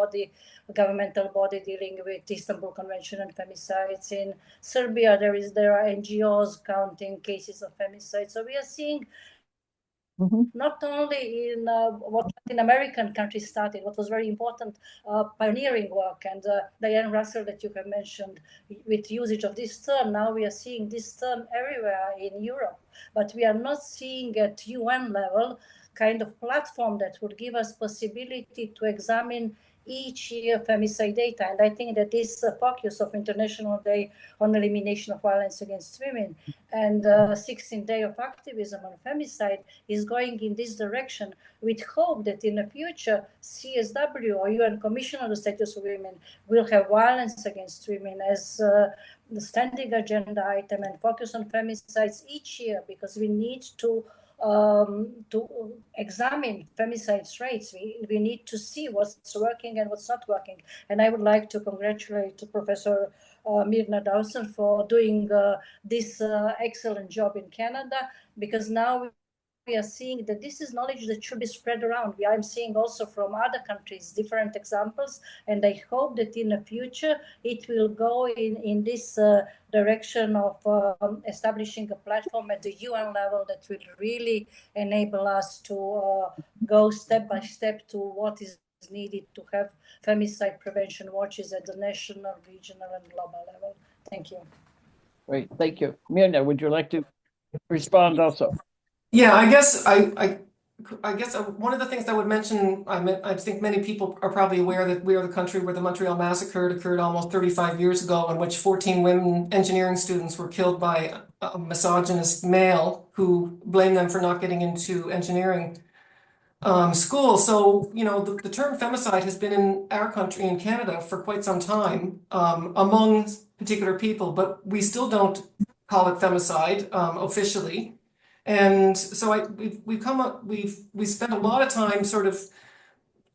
governmental body dealing with the Istanbul Convention on femicides. In Serbia, there are NGOs counting cases of femicide. So we are seeing not only in what Latin American countries started, what was very important pioneering work, and Diane Russell that you have mentioned with usage of this term. Now we are seeing this term everywhere in Europe, but we are not seeing at UN level kind of platform that would give us possibility to examine each year femicide data. And I think that this focus of International Day on Elimination of Violence Against Women and 16th Day of Activism on Femicide is going in this direction, with hope that in the future CSW or UN Commission on the Status of Women will have violence against women as the standing agenda item and focus on femicides each year, because we need to examine femicide rates. We need to see what's working and what's not working. And I would like to congratulate Professor Myrna Dawson for doing this excellent job in Canada, because now we are seeing that this is knowledge that should be spread around. I'm seeing also from other countries different examples, and I hope that in the future it will go in this direction of establishing a platform at the UN level that will really enable us to go step by step to what is needed to have femicide prevention watches at the national, regional, and global level. Thank you. Great, thank you. Myrna, would you like to respond also? Yeah, I guess one of the things I would mention, I think many people are probably aware that we are the country where the Montreal Massacre occurred almost 35 years ago, in which 14 women engineering students were killed by a misogynist male who blamed them for not getting into engineering school. So, you know, the term femicide has been in our country, in Canada, for quite some time among particular people, but we still don't call it femicide officially. And so we spent a lot of time sort of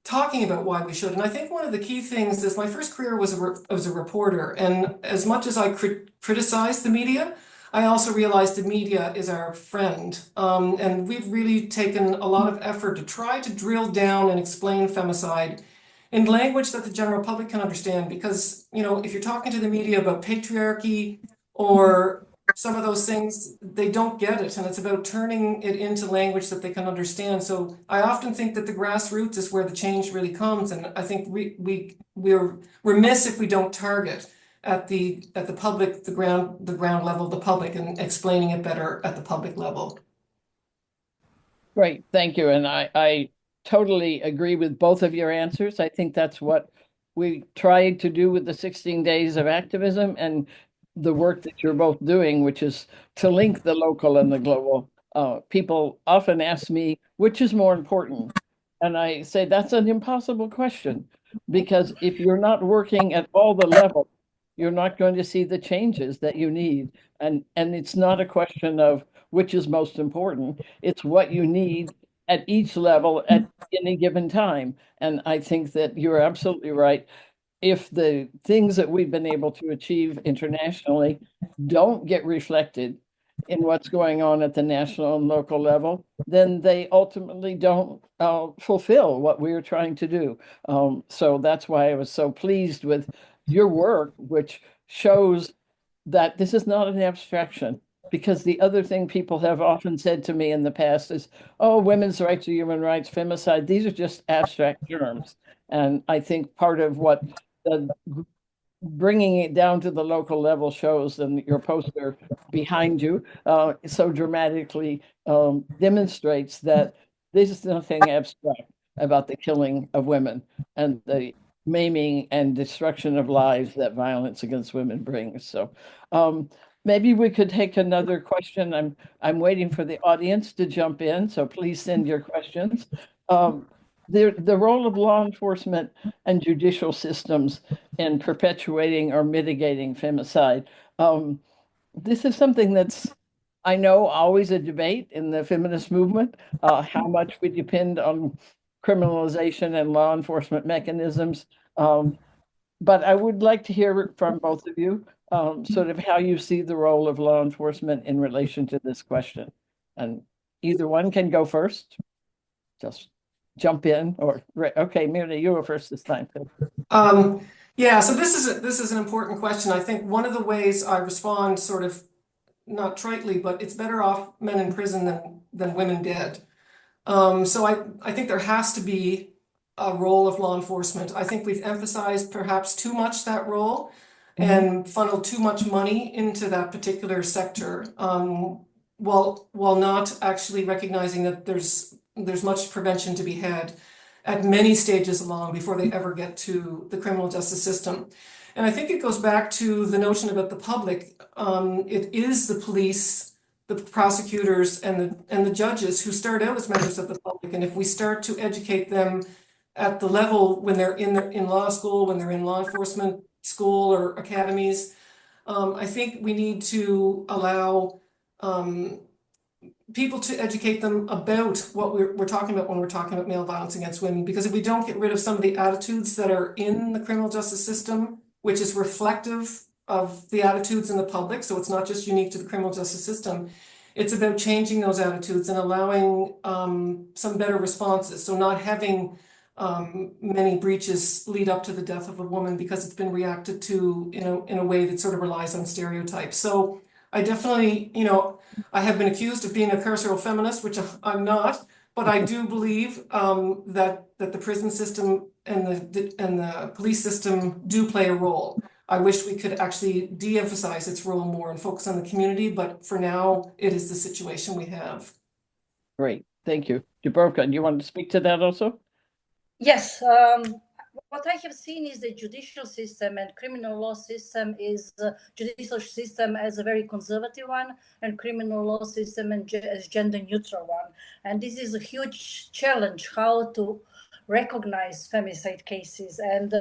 talking about why we should. And I think one of the key things is my first career was as a reporter. And as much as I criticized the media, I also realized the media is our friend. And we've really taken a lot of effort to try to drill down and explain femicide in language that the general public can understand. Because, you know, if you're talking to the media about patriarchy or some of those things, they don't get it, and it's about turning it into language that they can understand. So I often think that the grassroots is where the change really comes, and I think we're remiss if we don't target at the public, the ground level, the public, and explaining it better at the public level. Great, thank you. And I totally agree with both of your answers. I think that's what we tried to do with the 16 days of activism and the work that you're both doing, which is to link the local and the global. People often ask me, which is more important? And I say, that's an impossible question, because if you're not working at all the levels, you're not going to see the changes that you need. And it's not a question of which is most important. It's what you need at each level at any given time. And I think that you're absolutely right. If the things that we've been able to achieve internationally don't get reflected in what's going on at the national and local level, then they ultimately don't fulfill what we're trying to do. So that's why I was so pleased with your work, which shows that this is not an abstraction. Because the other thing people have often said to me in the past is, oh, women's rights or human rights, femicide, these are just abstract terms. And I think part of what bringing it down to the local level shows, and your poster behind you so dramatically demonstrates that there's nothing abstract about the killing of women and the maiming and destruction of lives that violence against women brings. So maybe we could take another question. I'm waiting for the audience to jump in, so please send your questions. the role of law enforcement and judicial systems in perpetuating or mitigating femicide. This is something that's, I know, always a debate in the feminist movement, how much we depend on criminalization and law enforcement mechanisms. But I would like to hear from both of you, sort of how you see the role of law enforcement in relation to this question. And either one can go first. Just jump in, or okay, Mirna, you go first this time. Yeah, so this is an important question. I think one of the ways I respond, sort of not tritely, but it's better off men in prison than women dead. So I think there has to be a role of law enforcement. I think we've emphasized perhaps too much that role and funneled too much money into that particular sector, while not actually recognizing that there's much prevention to be had at many stages along before they ever get to the criminal justice system. And I think it goes back to the notion about the public. It is the police, the prosecutors, and the judges who start out as members of the public. And if we start to educate them at the level when they're in law school, when they're in law enforcement school or academies, I think we need to allow people to educate them about what we're talking about when we're talking about male violence against women. Because if we don't get rid of some of the attitudes that are in the criminal justice system, which is reflective of the attitudes in the public, so it's not just unique to the criminal justice system, it's about changing those attitudes and allowing some better responses. So not having many breaches lead up to the death of a woman because it's been reacted to in a way that sort of relies on stereotypes. So I definitely, I have been accused of being a carceral feminist, which I'm not, but I do believe that the prison system and the police system do play a role. I wish we could actually de-emphasize its role more and focus on the community, but for now, it is the situation we have. Great, thank you. Dubravka, you want to speak to that also? Yes, what I have seen is the judicial system and criminal law system is judicial system as a very conservative one, and criminal law system as gender neutral one. And this is a huge challenge, how to recognize femicide cases. And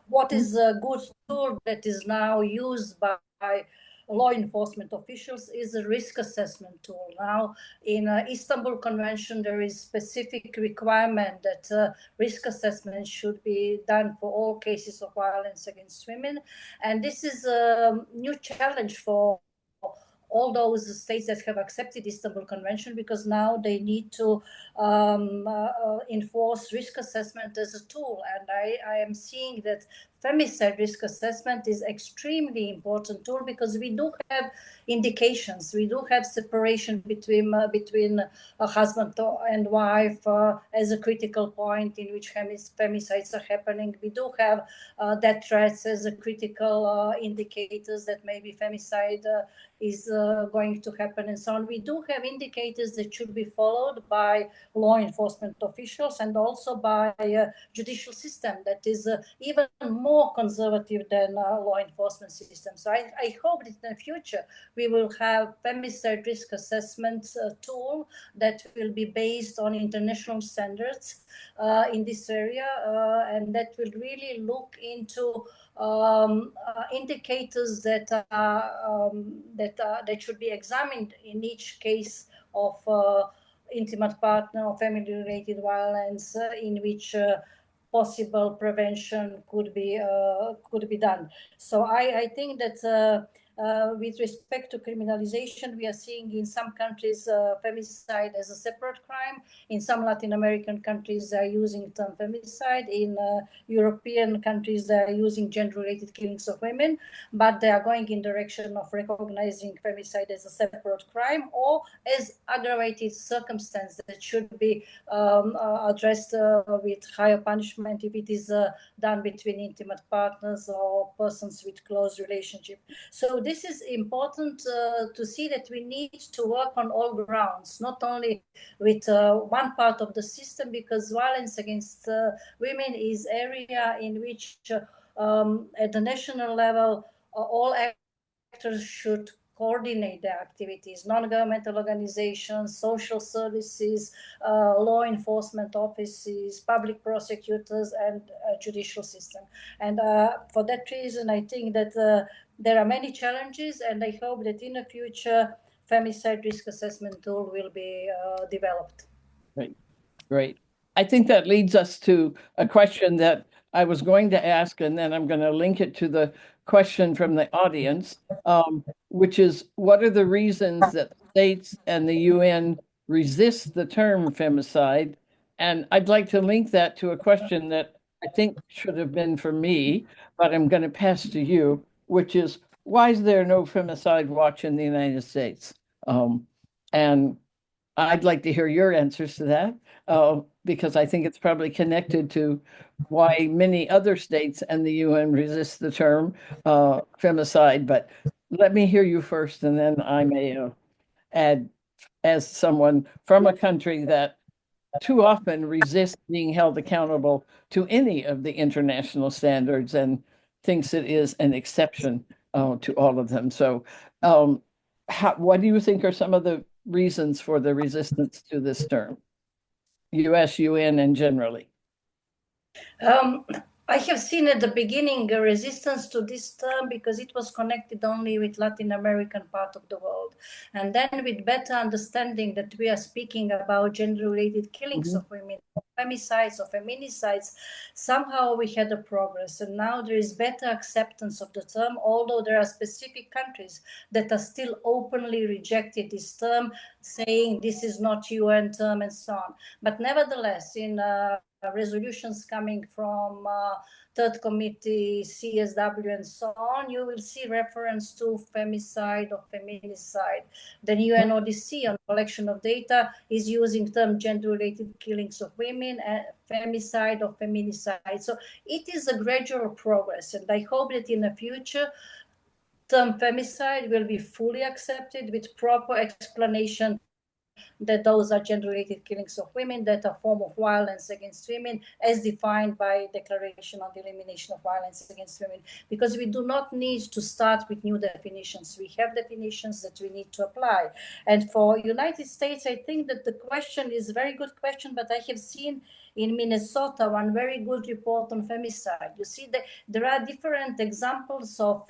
what is a good tool that is now used by law enforcement officials is a risk assessment tool. Now, in Istanbul Convention, there is specific requirement that risk assessment should be done for all cases of violence against women. And this is a new challenge for all those states that have accepted Istanbul Convention, because now they need to enforce risk assessment as a tool. And I am seeing that femicide risk assessment is extremely important tool, because we do have indications, we do have separation between a husband and wife as a critical point in which femicides are happening. We do have death threats as a critical indicators that maybe femicide is going to happen, and so on. We do have indicators that should be followed by law enforcement officials and also by judicial system that is even more conservative than law enforcement system. So I hope that in the future we will have femicide risk assessment tool that will be based on international standards in this area, and that will really look into indicators that should be examined in each case of intimate partner or family-related violence in which possible prevention could be done. So I think that with respect to criminalization, we are seeing in some countries femicide as a separate crime. In some Latin American countries, they are using the term femicide. In European countries, they are using gender-related killings of women, but they are going in direction of recognizing femicide as a separate crime or as aggravated circumstance that should be addressed with higher punishment if it is done between intimate partners or persons with close relationship. So this is important to see that we need to work on all grounds, not only with one part of the system, because violence against women is area in which at the national level all actors should coordinate the activities, non-governmental organizations, social services, law enforcement offices, public prosecutors, and judicial system. And for that reason, I think that there are many challenges, and I hope that in the future, femicide risk assessment tool will be developed. Great, great. I think that leads us to a question that I was going to ask, and then I'm going to link it to the question from the audience, which is, what are the reasons that states and the UN resist the term femicide? And I'd like to link that to a question that I think should have been for me, but I'm going to pass to you, which is, why is there no femicide watch in the United States? And I'd like to hear your answers to that, because I think it's probably connected to why many other states and the UN resist the term femicide. But let me hear you first, and then I may add, as someone from a country that too often resists being held accountable to any of the international standards and thinks it is an exception to all of them. So what do you think are some of the reasons for the resistance to this term, US, UN, and generally? I have seen at the beginning a resistance to this term because it was connected only with Latin American part of the world. And then with better understanding that we are speaking about gender-related killings of women, femicides or feminicides, somehow we had a progress. And now there is better acceptance of the term, although there are specific countries that are still openly rejected this term, saying this is not UN term and so on. But nevertheless, in resolutions coming from Third Committee, CSW, and so on, you will see reference to femicide or feminicide. The UNODC on collection of data is using term gender-related killings of women, femicide or feminicide. So it is a gradual progress, and I hope that in the future, term femicide will be fully accepted with proper explanation that those are gender-related killings of women, that are form of violence against women as defined by Declaration on the Elimination of Violence Against Women, because we do not need to start with new definitions. We have definitions that we need to apply. And for United States, I think that the question is a very good question, but I have seen in Minnesota one very good report on femicide. You see that there are different examples of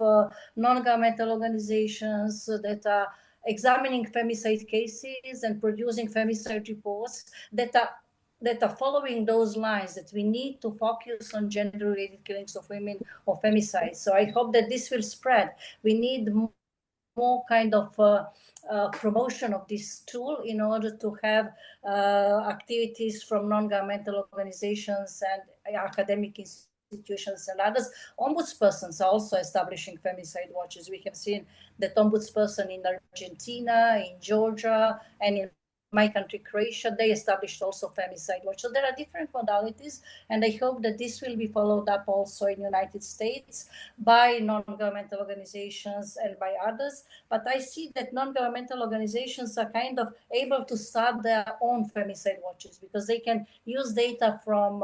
non-governmental organizations that are examining femicide cases and producing femicide reports that are following those lines, that we need to focus on gender-related killings of women or femicide. So I hope that this will spread. We need more kind of promotion of this tool in order to have activities from non-governmental organizations and academic institutions and others. Ombudspersons are also establishing femicide watches. We have seen that ombudsperson in Argentina, in Georgia, and in my country, Croatia, they established also femicide watch. So there are different modalities, and I hope that this will be followed up also in the United States by non-governmental organizations and by others. But I see that non-governmental organizations are kind of able to start their own femicide watches because they can use data from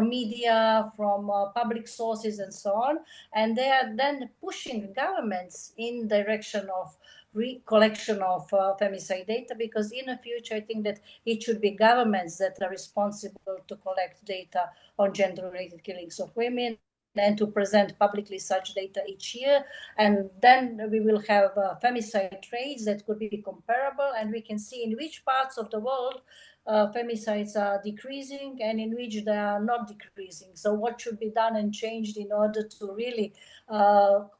media, from public sources and so on. And they are then pushing governments in direction of collection of femicide data, because in the future, I think that it should be governments that are responsible to collect data on gender-related killings of women and to present publicly such data each year. And then we will have femicide trades that could be comparable, and we can see in which parts of the world femicides are decreasing and in which they are not decreasing. So what should be done and changed in order to really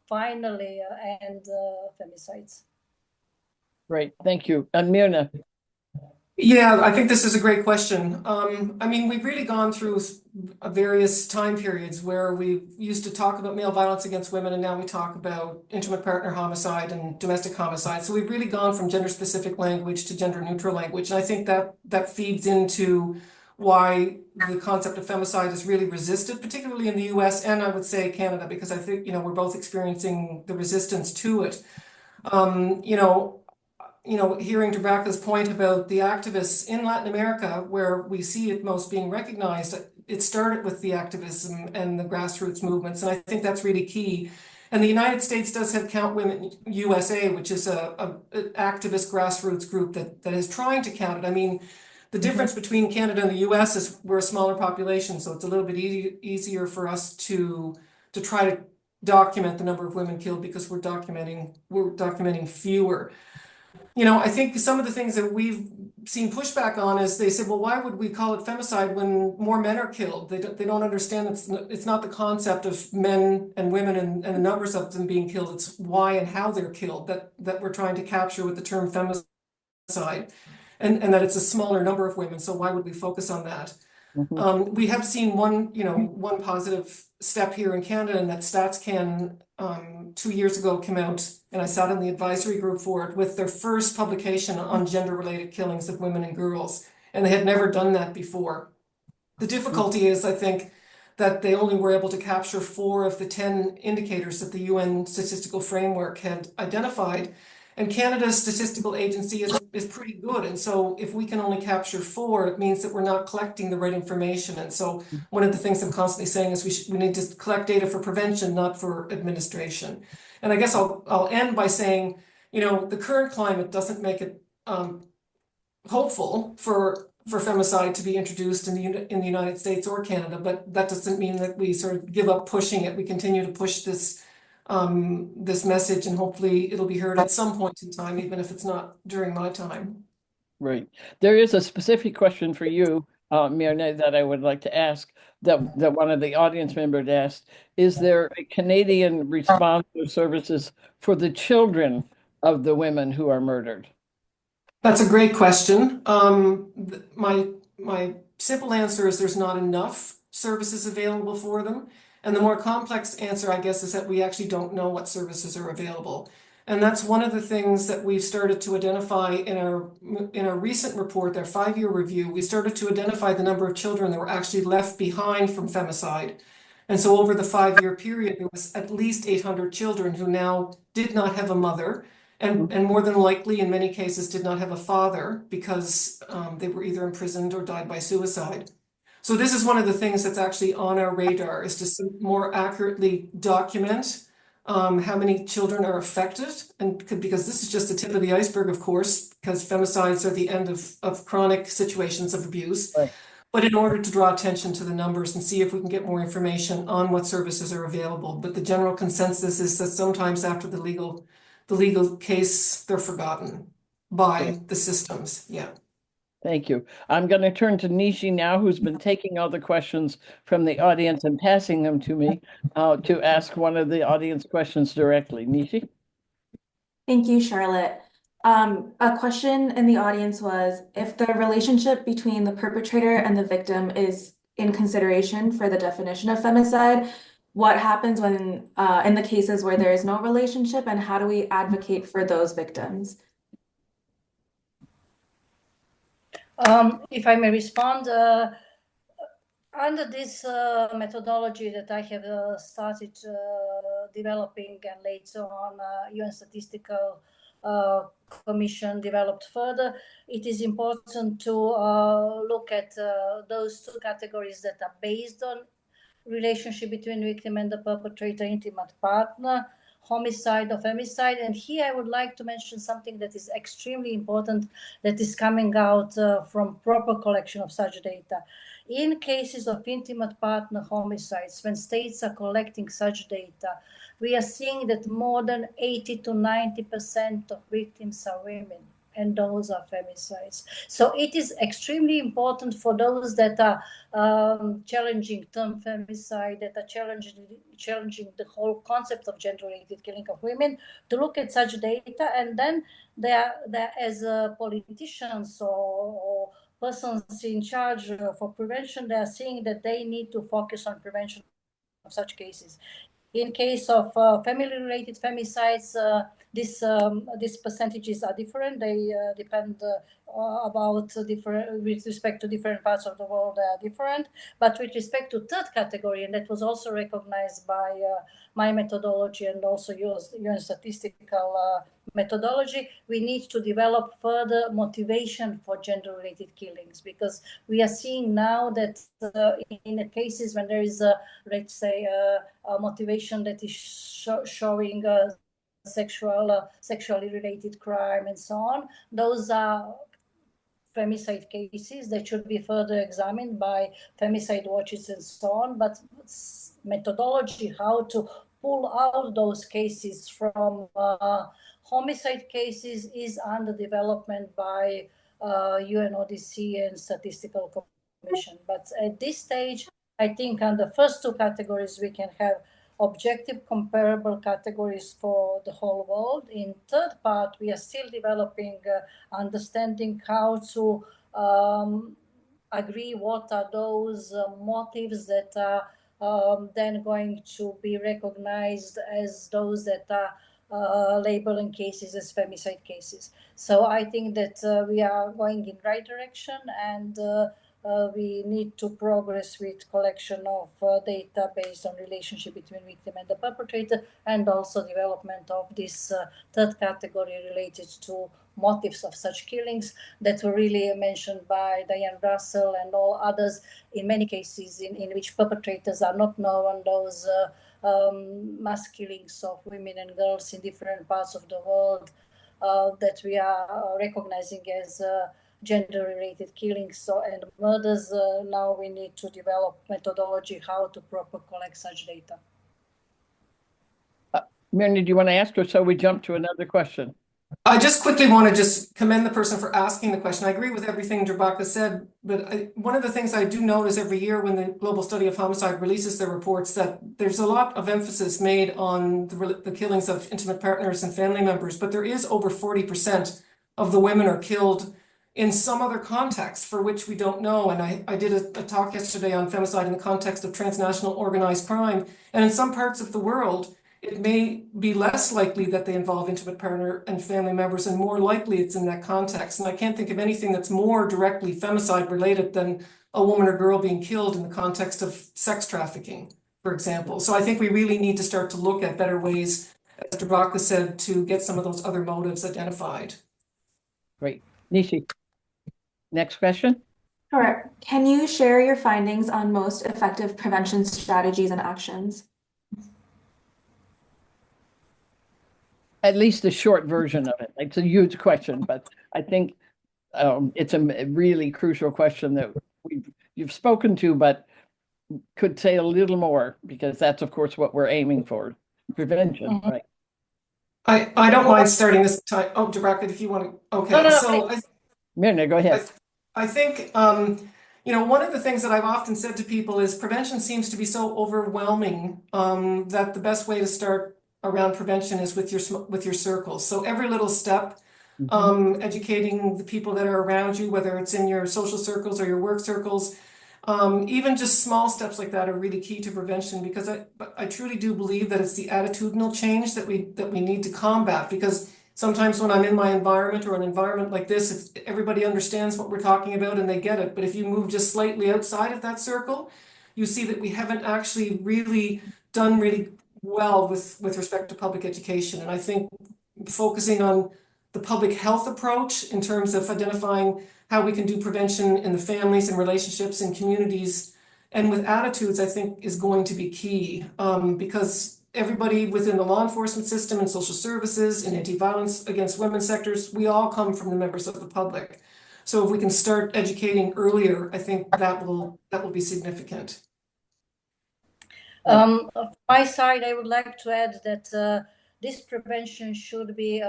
finally end femicides? Great, thank you. And Mirna. Yeah, I think this is a great question. I mean, we've really gone through various time periods where we used to talk about male violence against women, and now we talk about intimate partner homicide and domestic homicide. So we've really gone from gender-specific language to gender-neutral language. And I think that feeds into why the concept of femicide is really resisted, particularly in the US and I would say Canada, because I think, we're both experiencing the resistance to it. Hearing Dobraka's point about the activists in Latin America, where we see it most being recognized, it started with the activism and the grassroots movements. And I think that's really key. And the United States does have Count Women USA, which is a activist grassroots group that is trying to count it. I mean, the difference between Canada and the US is we're a smaller population, so it's a little bit easier for us to try to document the number of women killed because we're documenting fewer. You know, I think some of the things that we've seen pushback on is they said, well, why would we call it femicide when more men are killed? They don't understand it's not the concept of men and women and the numbers of them being killed. It's why and how they're killed that we're trying to capture with the term femicide, and that it's a smaller number of women. So why would we focus on that? We have seen one positive step here in Canada, and that StatsCan 2 years ago came out, and I sat in the advisory group for it, with their first publication on gender-related killings of women and girls, and they had never done that before. The difficulty is, I think, that they only were able to capture 4 of the 10 indicators that the UN statistical framework had identified. And Canada's statistical agency is pretty good. And so if we can only capture 4, it means that we're not collecting the right information. And so one of the things I'm constantly saying is we need to collect data for prevention, not for administration. And I guess I'll end by saying, you know, the current climate doesn't make it hopeful for femicide to be introduced in the United States or Canada, but that doesn't mean that we sort of give up pushing it. We continue to push this message, and hopefully it'll be heard at some point in time, even if it's not during my time. Right. There is a specific question for you, Myrna, that I would like to ask, that one of the audience members asked. Is there a Canadian response or services for the children of the women who are murdered? That's a great question. My simple answer is there's not enough services available for them. And the more complex answer, I guess, is that we actually don't know what services are available. And that's one of the things that we've started to identify in our recent report, our 5-year review. We started to identify the number of children that were actually left behind from femicide. And so over the 5-year period, there was at least 800 children who now did not have a mother, and more than likely, in many cases, did not have a father because they were either imprisoned or died by suicide. So this is one of the things that's actually on our radar, is to more accurately document how many children are affected, and because this is just the tip of the iceberg, of course, because femicides are the end of chronic situations of abuse. Right. But in order to draw attention to the numbers and see if we can get more information on what services are available. But the general consensus is that sometimes after the legal case, they're forgotten by the systems. Yeah. Thank you. I'm going to turn to Nishi now, who's been taking all the questions from the audience and passing them to me to ask one of the audience questions directly. Nishi? Thank you, Charlotte. A question in the audience was, if the relationship between the perpetrator and the victim is in consideration for the definition of femicide, what happens when in the cases where there is no relationship, and how do we advocate for those victims? If I may respond, under this methodology that I have started developing, and later on UN Statistical Commission developed further, it is important to look at those 2 categories that are based on relationship between victim and the perpetrator, intimate partner, homicide or femicide. And here I would like to mention something that is extremely important, that is coming out from proper collection of such data. In cases of intimate partner homicides, when states are collecting such data, we are seeing that more than 80 to 90% of victims are women, and those are femicides. So it is extremely important for those that are challenging term femicide, that are challenging the whole concept of gender-related killing of women, to look at such data. And then there as politicians or persons in charge for prevention, they are seeing that they need to focus on prevention of such cases. In case of family-related femicides, these percentages are different. They depend with respect to different parts of the world, they are different. But with respect to 3rd category, and that was also recognized by my methodology and also your statistical methodology, we need to develop further motivation for gender-related killings, because we are seeing now that in the cases when there is let's say a motivation that is showing sexually related crime and so on, those are femicide cases that should be further examined by femicide watches and so on. But methodology how to pull out those cases from homicide cases is under development by UNODC and Statistical Commission. But at this stage, I think on the first two categories, we can have objective comparable categories for the whole world. In third part, we are still developing understanding how to agree what are those motives that are then going to be recognized as those that are labeling cases as femicide cases. So I think that we are going in right direction, and we need to progress with collection of data based on relationship between victim and the perpetrator, and also development of this third category related to motives of such killings that were really mentioned by Diane Russell and all others. In many cases in which perpetrators are not known, those mass killings of women and girls in different parts of the world that we are recognizing as gender-related killings and murders. Now we need to develop methodology how to properly collect such data. Myrna, do you want to ask, or shall we jump to another question? I just quickly want to just commend the person for asking the question. I agree with everything Drabaka said, but one of the things I do notice every year when the Global Study of Homicide releases their reports, that there's a lot of emphasis made on the killings of intimate partners and family members, but there is over 40% of the women are killed in some other context for which we don't know. And I did a talk yesterday on femicide in the context of transnational organized crime, and in some parts of the world, it may be less likely that they involve intimate partner and family members, and more likely it's in that context. And I can't think of anything that's more directly femicide related than a woman or girl being killed in the context of sex trafficking, for example. So I think we really need to start to look at better ways, as Drabaka said, to get some of those other motives identified. Great. Nishi, next question. Sure. Can you share your findings on most effective prevention strategies and actions? At least a short version of it. It's a huge question, but I think it's a really crucial question that you've spoken to, but could say a little more, because that's, of course, what we're aiming for, prevention, right? I don't mind starting this time. Oh, Drabaka, if you want to. Okay, No, so Myrna, go ahead. I think, one of the things that I've often said to people is prevention seems to be so overwhelming that the best way to start around prevention is with your circles. So every little step, educating the people that are around you, whether it's in your social circles or your work circles, even just small steps like that are really key to prevention, because I truly do believe that it's the attitudinal change that we need to combat. Because sometimes when I'm in my environment or an environment like this, everybody understands what we're talking about and they get it. But if you move just slightly outside of that circle, you see that we haven't actually really done really well with respect to public education. And I think focusing on the public health approach in terms of identifying how we can do prevention in the families and relationships and communities and with attitudes, I think is going to be key, because everybody within the law enforcement system and social services and anti-violence against women sectors, we all come from the members of the public. So if we can start educating earlier, I think that will be significant. On my side, I would like to add that this prevention should be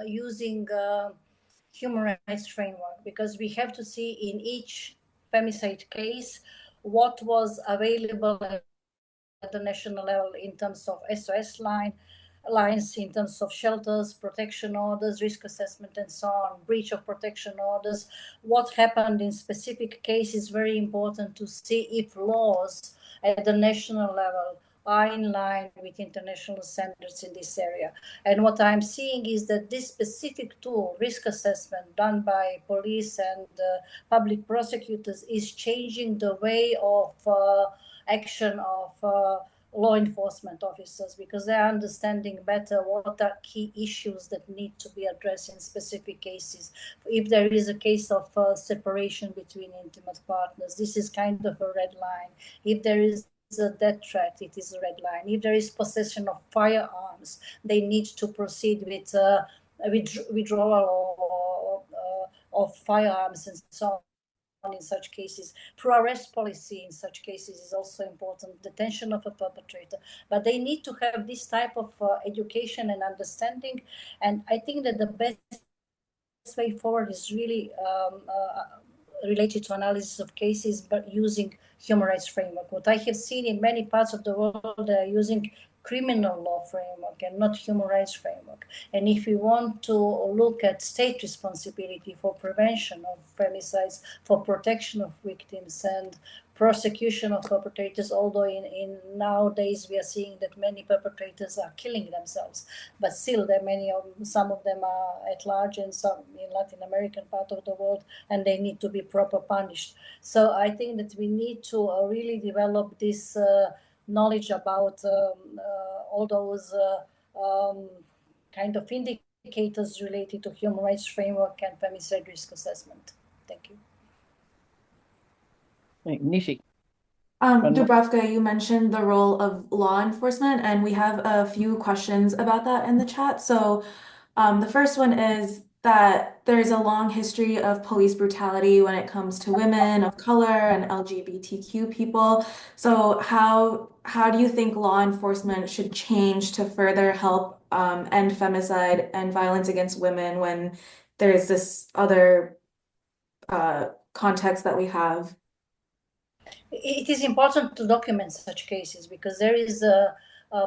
using human rights framework, because we have to see in each femicide case what was available at the national level in terms of SOS lines, in terms of shelters, protection orders, risk assessment, and so on, breach of protection orders. What happened in specific cases, very important to see if laws at the national level are in line with international standards in this area. And what I'm seeing is that this specific tool, risk assessment, done by police and public prosecutors, is changing the way of action of law enforcement officers, because they're understanding better what are key issues that need to be addressed in specific cases. If there is a case of separation between intimate partners, this is kind of a red line. If there is a death threat, it is a red line. If there is possession of firearms, they need to proceed with withdrawal of firearms and so on. In such cases, pro-arrest policy in such cases is also important, detention of a perpetrator, but they need to have this type of education and understanding. And I think that the best way forward is really related to analysis of cases, but using human rights framework. What I have seen in many parts of the world, they are using criminal law framework and not human rights framework. And if we want to look at state responsibility for prevention of femicides, for protection of victims and prosecution of perpetrators, although in nowadays we are seeing that many perpetrators are killing themselves, but still there are some of them are at large and some in Latin American part of the world, and they need to be proper punished. So I think that we need to really develop this knowledge about all those kind of indicators related to human rights framework and femicide risk assessment. Thank you. Nishi. Dubravka, you mentioned the role of law enforcement, and we have a few questions about that in the chat. So the first one is that there's a long history of police brutality when it comes to women of color and LGBTQ people. So how do you think law enforcement should change to further help end femicide and violence against women when there's this other context that we have? It is important to document such cases because there is a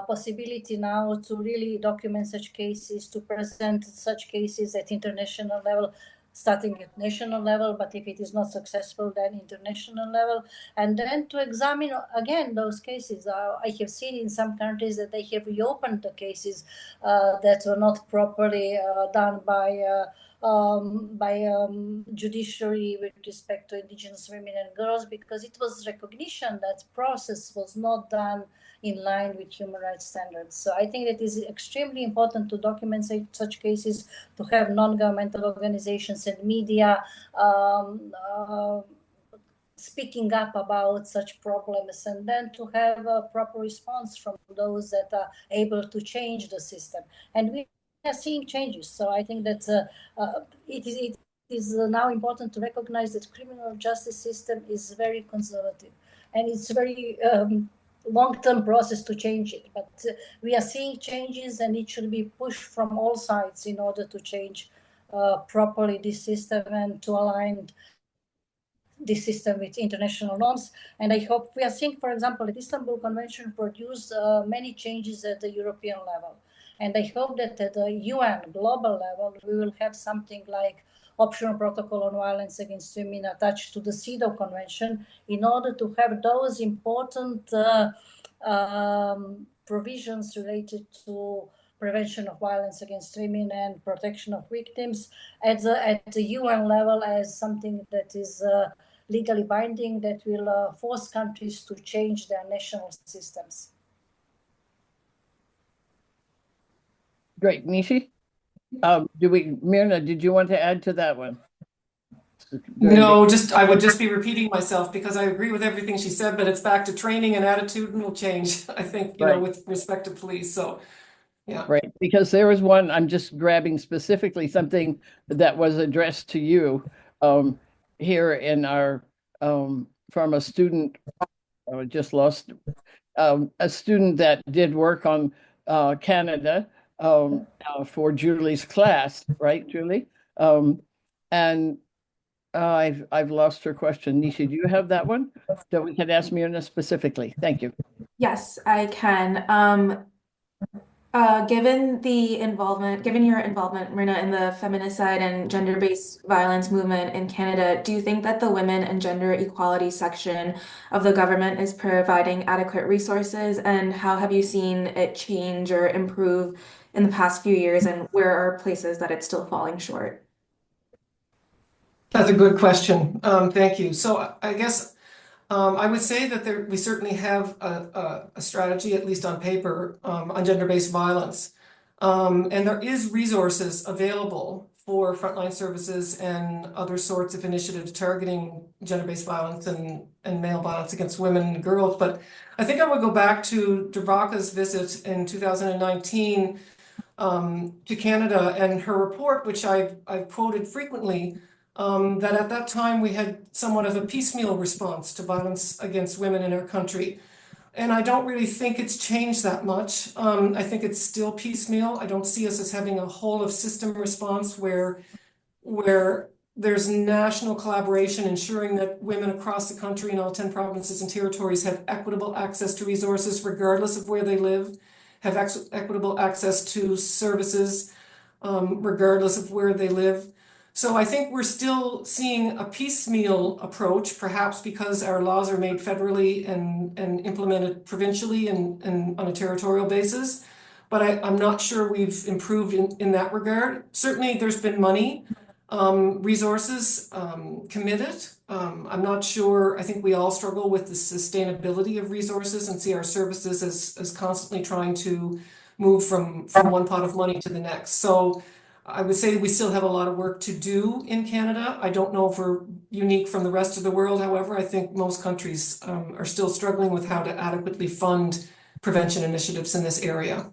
possibility now to really document such cases, to present such cases at international level, starting at national level, but if it is not successful, then international level, and then to examine again those cases. I have seen in some countries that they have reopened the cases that were not properly done by judiciary with respect to indigenous women and girls, because it was recognition that process was not done in line with human rights standards. So I think it is extremely important to document such cases, to have non-governmental organizations and media speaking up about such problems, and then to have a proper response from those that are able to change the system. And we are seeing changes. So I think that it is now important to recognize that criminal justice system is very conservative, and it's very long-term process to change it. But we are seeing changes, and it should be pushed from all sides in order to change properly this system and to align this system with international norms. And I hope we are seeing, for example, the Istanbul Convention produced many changes at the European level. And I hope that at the UN global level, we will have something like optional protocol on violence against women attached to the CEDAW Convention in order to have those important provisions related to prevention of violence against women and protection of victims at the UN level as something that is legally binding, that will force countries to change their national systems. Great. Nishi? Mirna, did you want to add to that one? No, I would just be repeating myself because I agree with everything she said, but it's back to training and attitudinal change, I think, you know, with respect to police. So, yeah. Right, because there was one, I'm just grabbing specifically something that was addressed to you here in our, from a student, I just lost, a student that did work on Canada for Julie's class, right, Julie? And I've lost her question. Nishi, do you have that one that we can ask Mirna specifically? Thank you. Yes, I can. Given your involvement, Mirna, in the feminicide and gender-based violence movement in Canada, do you think that the Women and Gender Equality section of the government is providing adequate resources? And how have you seen it change or improve in the past few years? And where are places that it's still falling short? That's a good question. Thank you. So I guess I would say that we certainly have a strategy, at least on paper, on gender-based violence. And there is resources available for frontline services and other sorts of initiatives targeting gender-based violence and male violence against women and girls. But I think I would go back to Drvaka's visit in 2019 to Canada and her report, which I've quoted frequently, that at that time we had somewhat of a piecemeal response to violence against women in our country. And I don't really think it's changed that much. I think it's still piecemeal. I don't see us as having a whole of system response where there's national collaboration ensuring that women across the country in all 10 provinces and territories have equitable access to resources regardless of where they live, have equitable access to services regardless of where they live. So I think we're still seeing a piecemeal approach, perhaps because our laws are made federally and implemented provincially and on a territorial basis. But I'm not sure we've improved in that regard. Certainly there's been money, resources committed. I'm not sure, I think we all struggle with the sustainability of resources and see our services as constantly trying to move from one pot of money to the next. So I would say we still have a lot of work to do in Canada. I don't know if we're unique from the rest of the world. However, I think most countries are still struggling with how to adequately fund prevention initiatives in this area.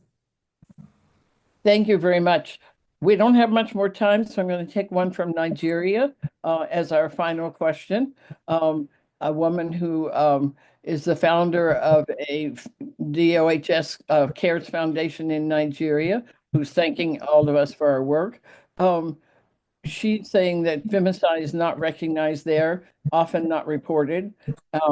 Thank you very much. We don't have much more time, so I'm going to take one from Nigeria as our final question. A woman who is the founder of a DOHS CARES Foundation in Nigeria, who's thanking all of us for our work. She's saying that femicide is not recognized there, often not reported.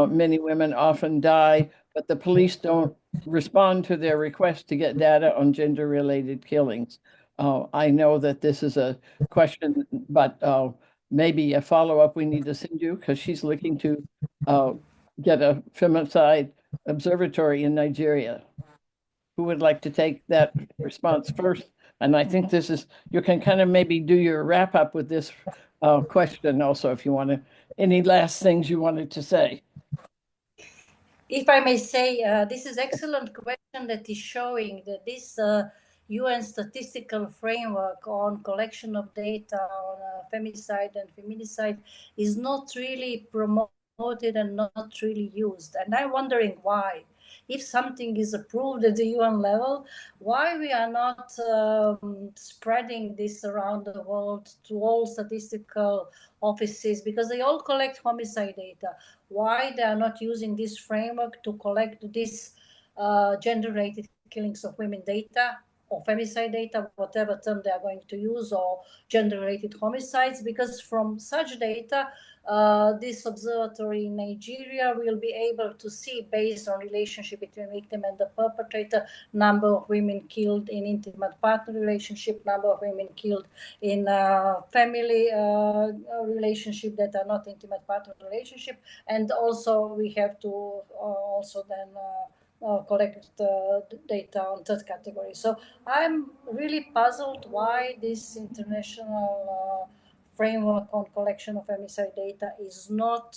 Many women often die, but the police don't respond to their request to get data on gender-related killings. I know that this is a question, but maybe a follow-up we need to send you because she's looking to get a femicide observatory in Nigeria. Who would like to take that response first? And I think this is, you can kind of maybe do your wrap up with this question also, if you want to, any last things you wanted to say. If I may say, this is excellent question that is showing that this UN statistical framework on collection of data on femicide and feminicide is not really promoted and not really used. And I'm wondering why. If something is approved at the UN level, why we are not spreading this around the world to all statistical offices, because they all collect homicide data. Why they are not using this framework to collect this gender-related killings of women data or femicide data, whatever term they are going to use, or gender-related homicides, because from such data, this observatory in Nigeria will be able to see, based on relationship between victim and the perpetrator, number of women killed in intimate partner relationship, number of women killed in family relationship that are not intimate partner relationship, and also we have to also then collect data on third category. So I'm really puzzled why this international framework on collection of femicide data is not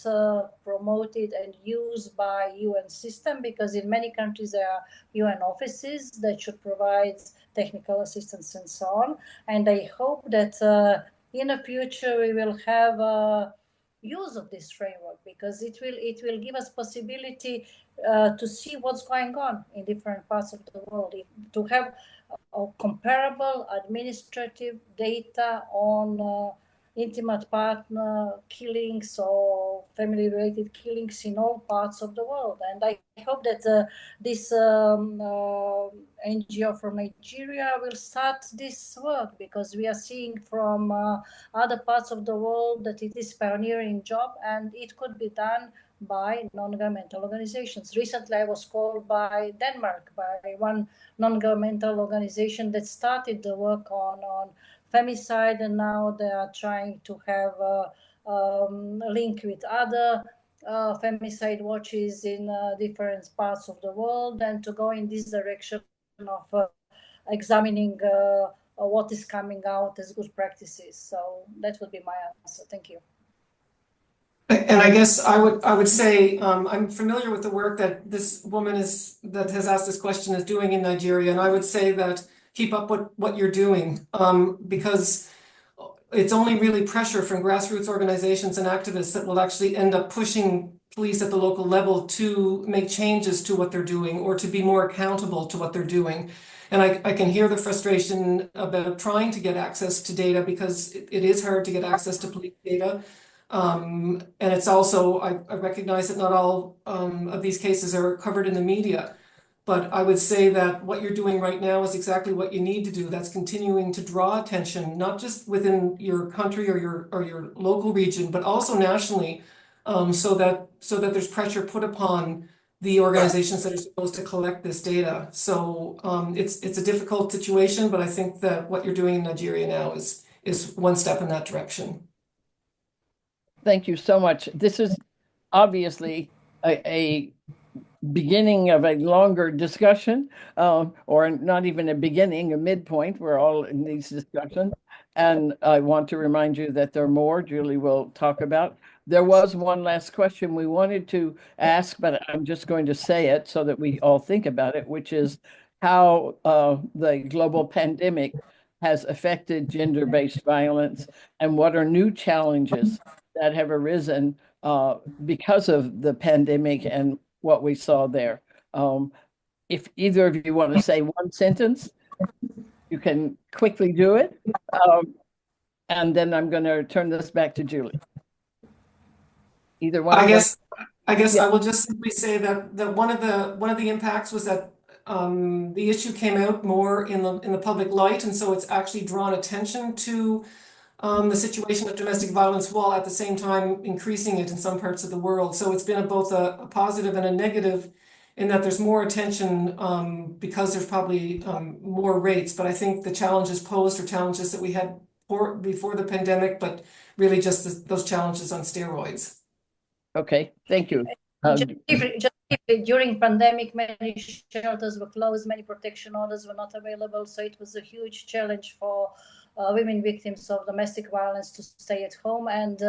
promoted and used by UN system, because in many countries there are UN offices that should provide technical assistance and so on. And I hope that in the future we will have use of this framework, because it will give us possibility to see what's going on in different parts of the world, to have comparable administrative data on intimate partner killings or family-related killings in all parts of the world. And I hope that this NGO from Nigeria will start this work, because we are seeing from other parts of the world that it is pioneering job and it could be done by non-governmental organizations. Recently, I was called by Denmark, by one non-governmental organization that started the work on femicide, and now they are trying to have a link with other femicide watches in different parts of the world, and to go in this direction of examining what is coming out as good practices. So that would be my answer. Thank you. And I guess I would say I'm familiar with the work that this woman that has asked this question is doing in Nigeria, and I would say that keep up what you're doing because it's only really pressure from grassroots organizations and activists that will actually end up pushing police at the local level to make changes to what they're doing or to be more accountable to what they're doing. And I can hear the frustration about trying to get access to data because it is hard to get access to police data. And it's also, I recognize that not all of these cases are covered in the media. But I would say that what you're doing right now is exactly what you need to do. That's continuing to draw attention, not just within your country or your local region, but also nationally, so that there's pressure put upon the organizations that are supposed to collect this data. So it's a difficult situation, but I think that what you're doing in Nigeria now is one step in that direction. Thank you so much. This is obviously a beginning of a longer discussion, or not even a beginning, a midpoint. We're all in these discussions. And I want to remind you that there are more Julie will talk about. There was one last question we wanted to ask, but I'm just going to say it so that we all think about it, which is how the global pandemic has affected gender-based violence and what are new challenges that have arisen because of the pandemic and what we saw there. If either of you want to say one sentence, you can quickly do it. And then I'm going to turn this back to Julie. Either one. I guess Yeah. I will just simply say that one of the impacts was that the issue came out more in the public light, and so it's actually drawn attention to the situation of domestic violence while at the same time increasing it in some parts of the world. So it's been both a positive and a negative in that there's more attention because there's probably more rates. But I think the challenges posed are challenges that we had before the pandemic, but really just those challenges on steroids. Okay, thank you. During pandemic, many shelters were closed, many protection orders were not available. So it was a huge challenge for women victims of domestic violence to stay at home. And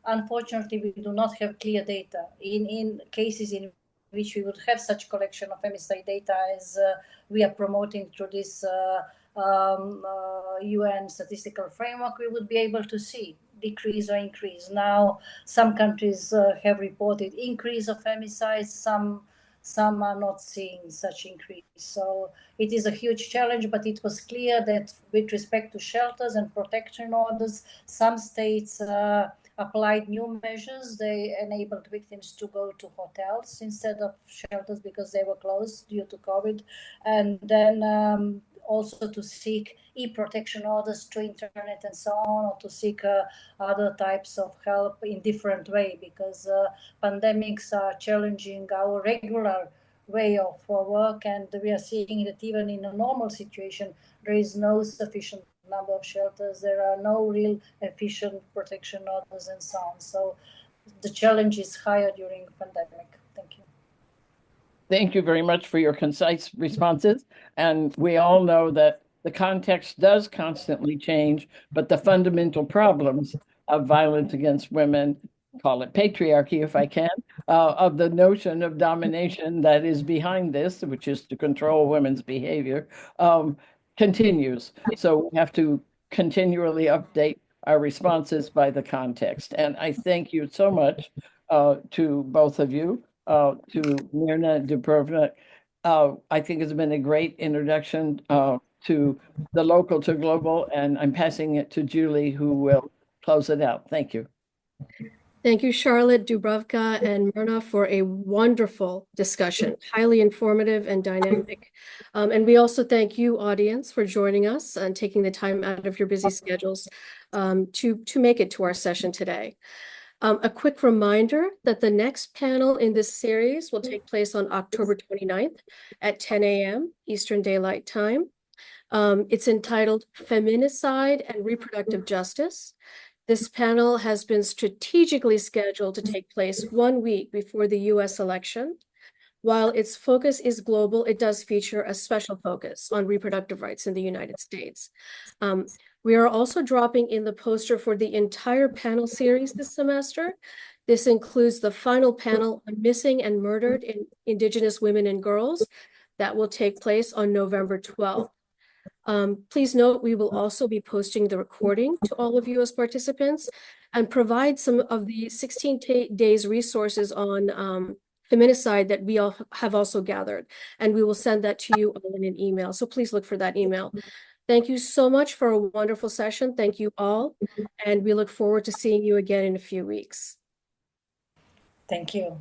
unfortunately, we do not have clear data. In cases in which we would have such collection of femicide data as we are promoting through this UN statistical framework, we would be able to see decrease or increase. Now, some countries have reported increase of femicides, some are not seeing such increase. So it is a huge challenge, but it was clear that with respect to shelters and protection orders, some states applied new measures. They enabled victims to go to hotels instead of shelters because they were closed due to COVID. And then also to seek e-protection orders through internet and so on, or to seek other types of help in different way, because pandemics are challenging our regular way of work, and we are seeing that even in a normal situation, there is no sufficient number of shelters, there are no real efficient protection orders and so on. So the challenge is higher during pandemic. Thank you. Thank you very much for your concise responses. And we all know that the context does constantly change, but the fundamental problems of violence against women, call it patriarchy if I can, of the notion of domination that is behind this, which is to control women's behavior, continues. So we have to continually update our responses by the context. And I thank you so much to both of you. To Mirna Dubrovnik. I think it's been a great introduction to the local to global, and I'm passing it to Julie, who will close it out. Thank you. Thank you, Charlotte, Dubravka, and Mirna, for a wonderful discussion, highly informative and dynamic. And we also thank you, audience, for joining us and taking the time out of your busy schedules to make it to our session today. A quick reminder that the next panel in this series will take place on October 29th at 10 a.m. Eastern Daylight Time. It's entitled Feminicide and Reproductive Justice. This panel has been strategically scheduled to take place 1 week before the US election. While its focus is global, it does feature a special focus on reproductive rights in the United States. We are also dropping in the poster for the entire panel series this semester. This includes the final panel on missing and murdered Indigenous women and girls that will take place on November 12th. Please note, we will also be posting the recording to all of you as participants and provide some of the 16 days resources on feminicide that we all have also gathered. And we will send that to you all in an email. So please look for that email. Thank you so much for a wonderful session. Thank you all. And we look forward to seeing you again in a few weeks. Thank you.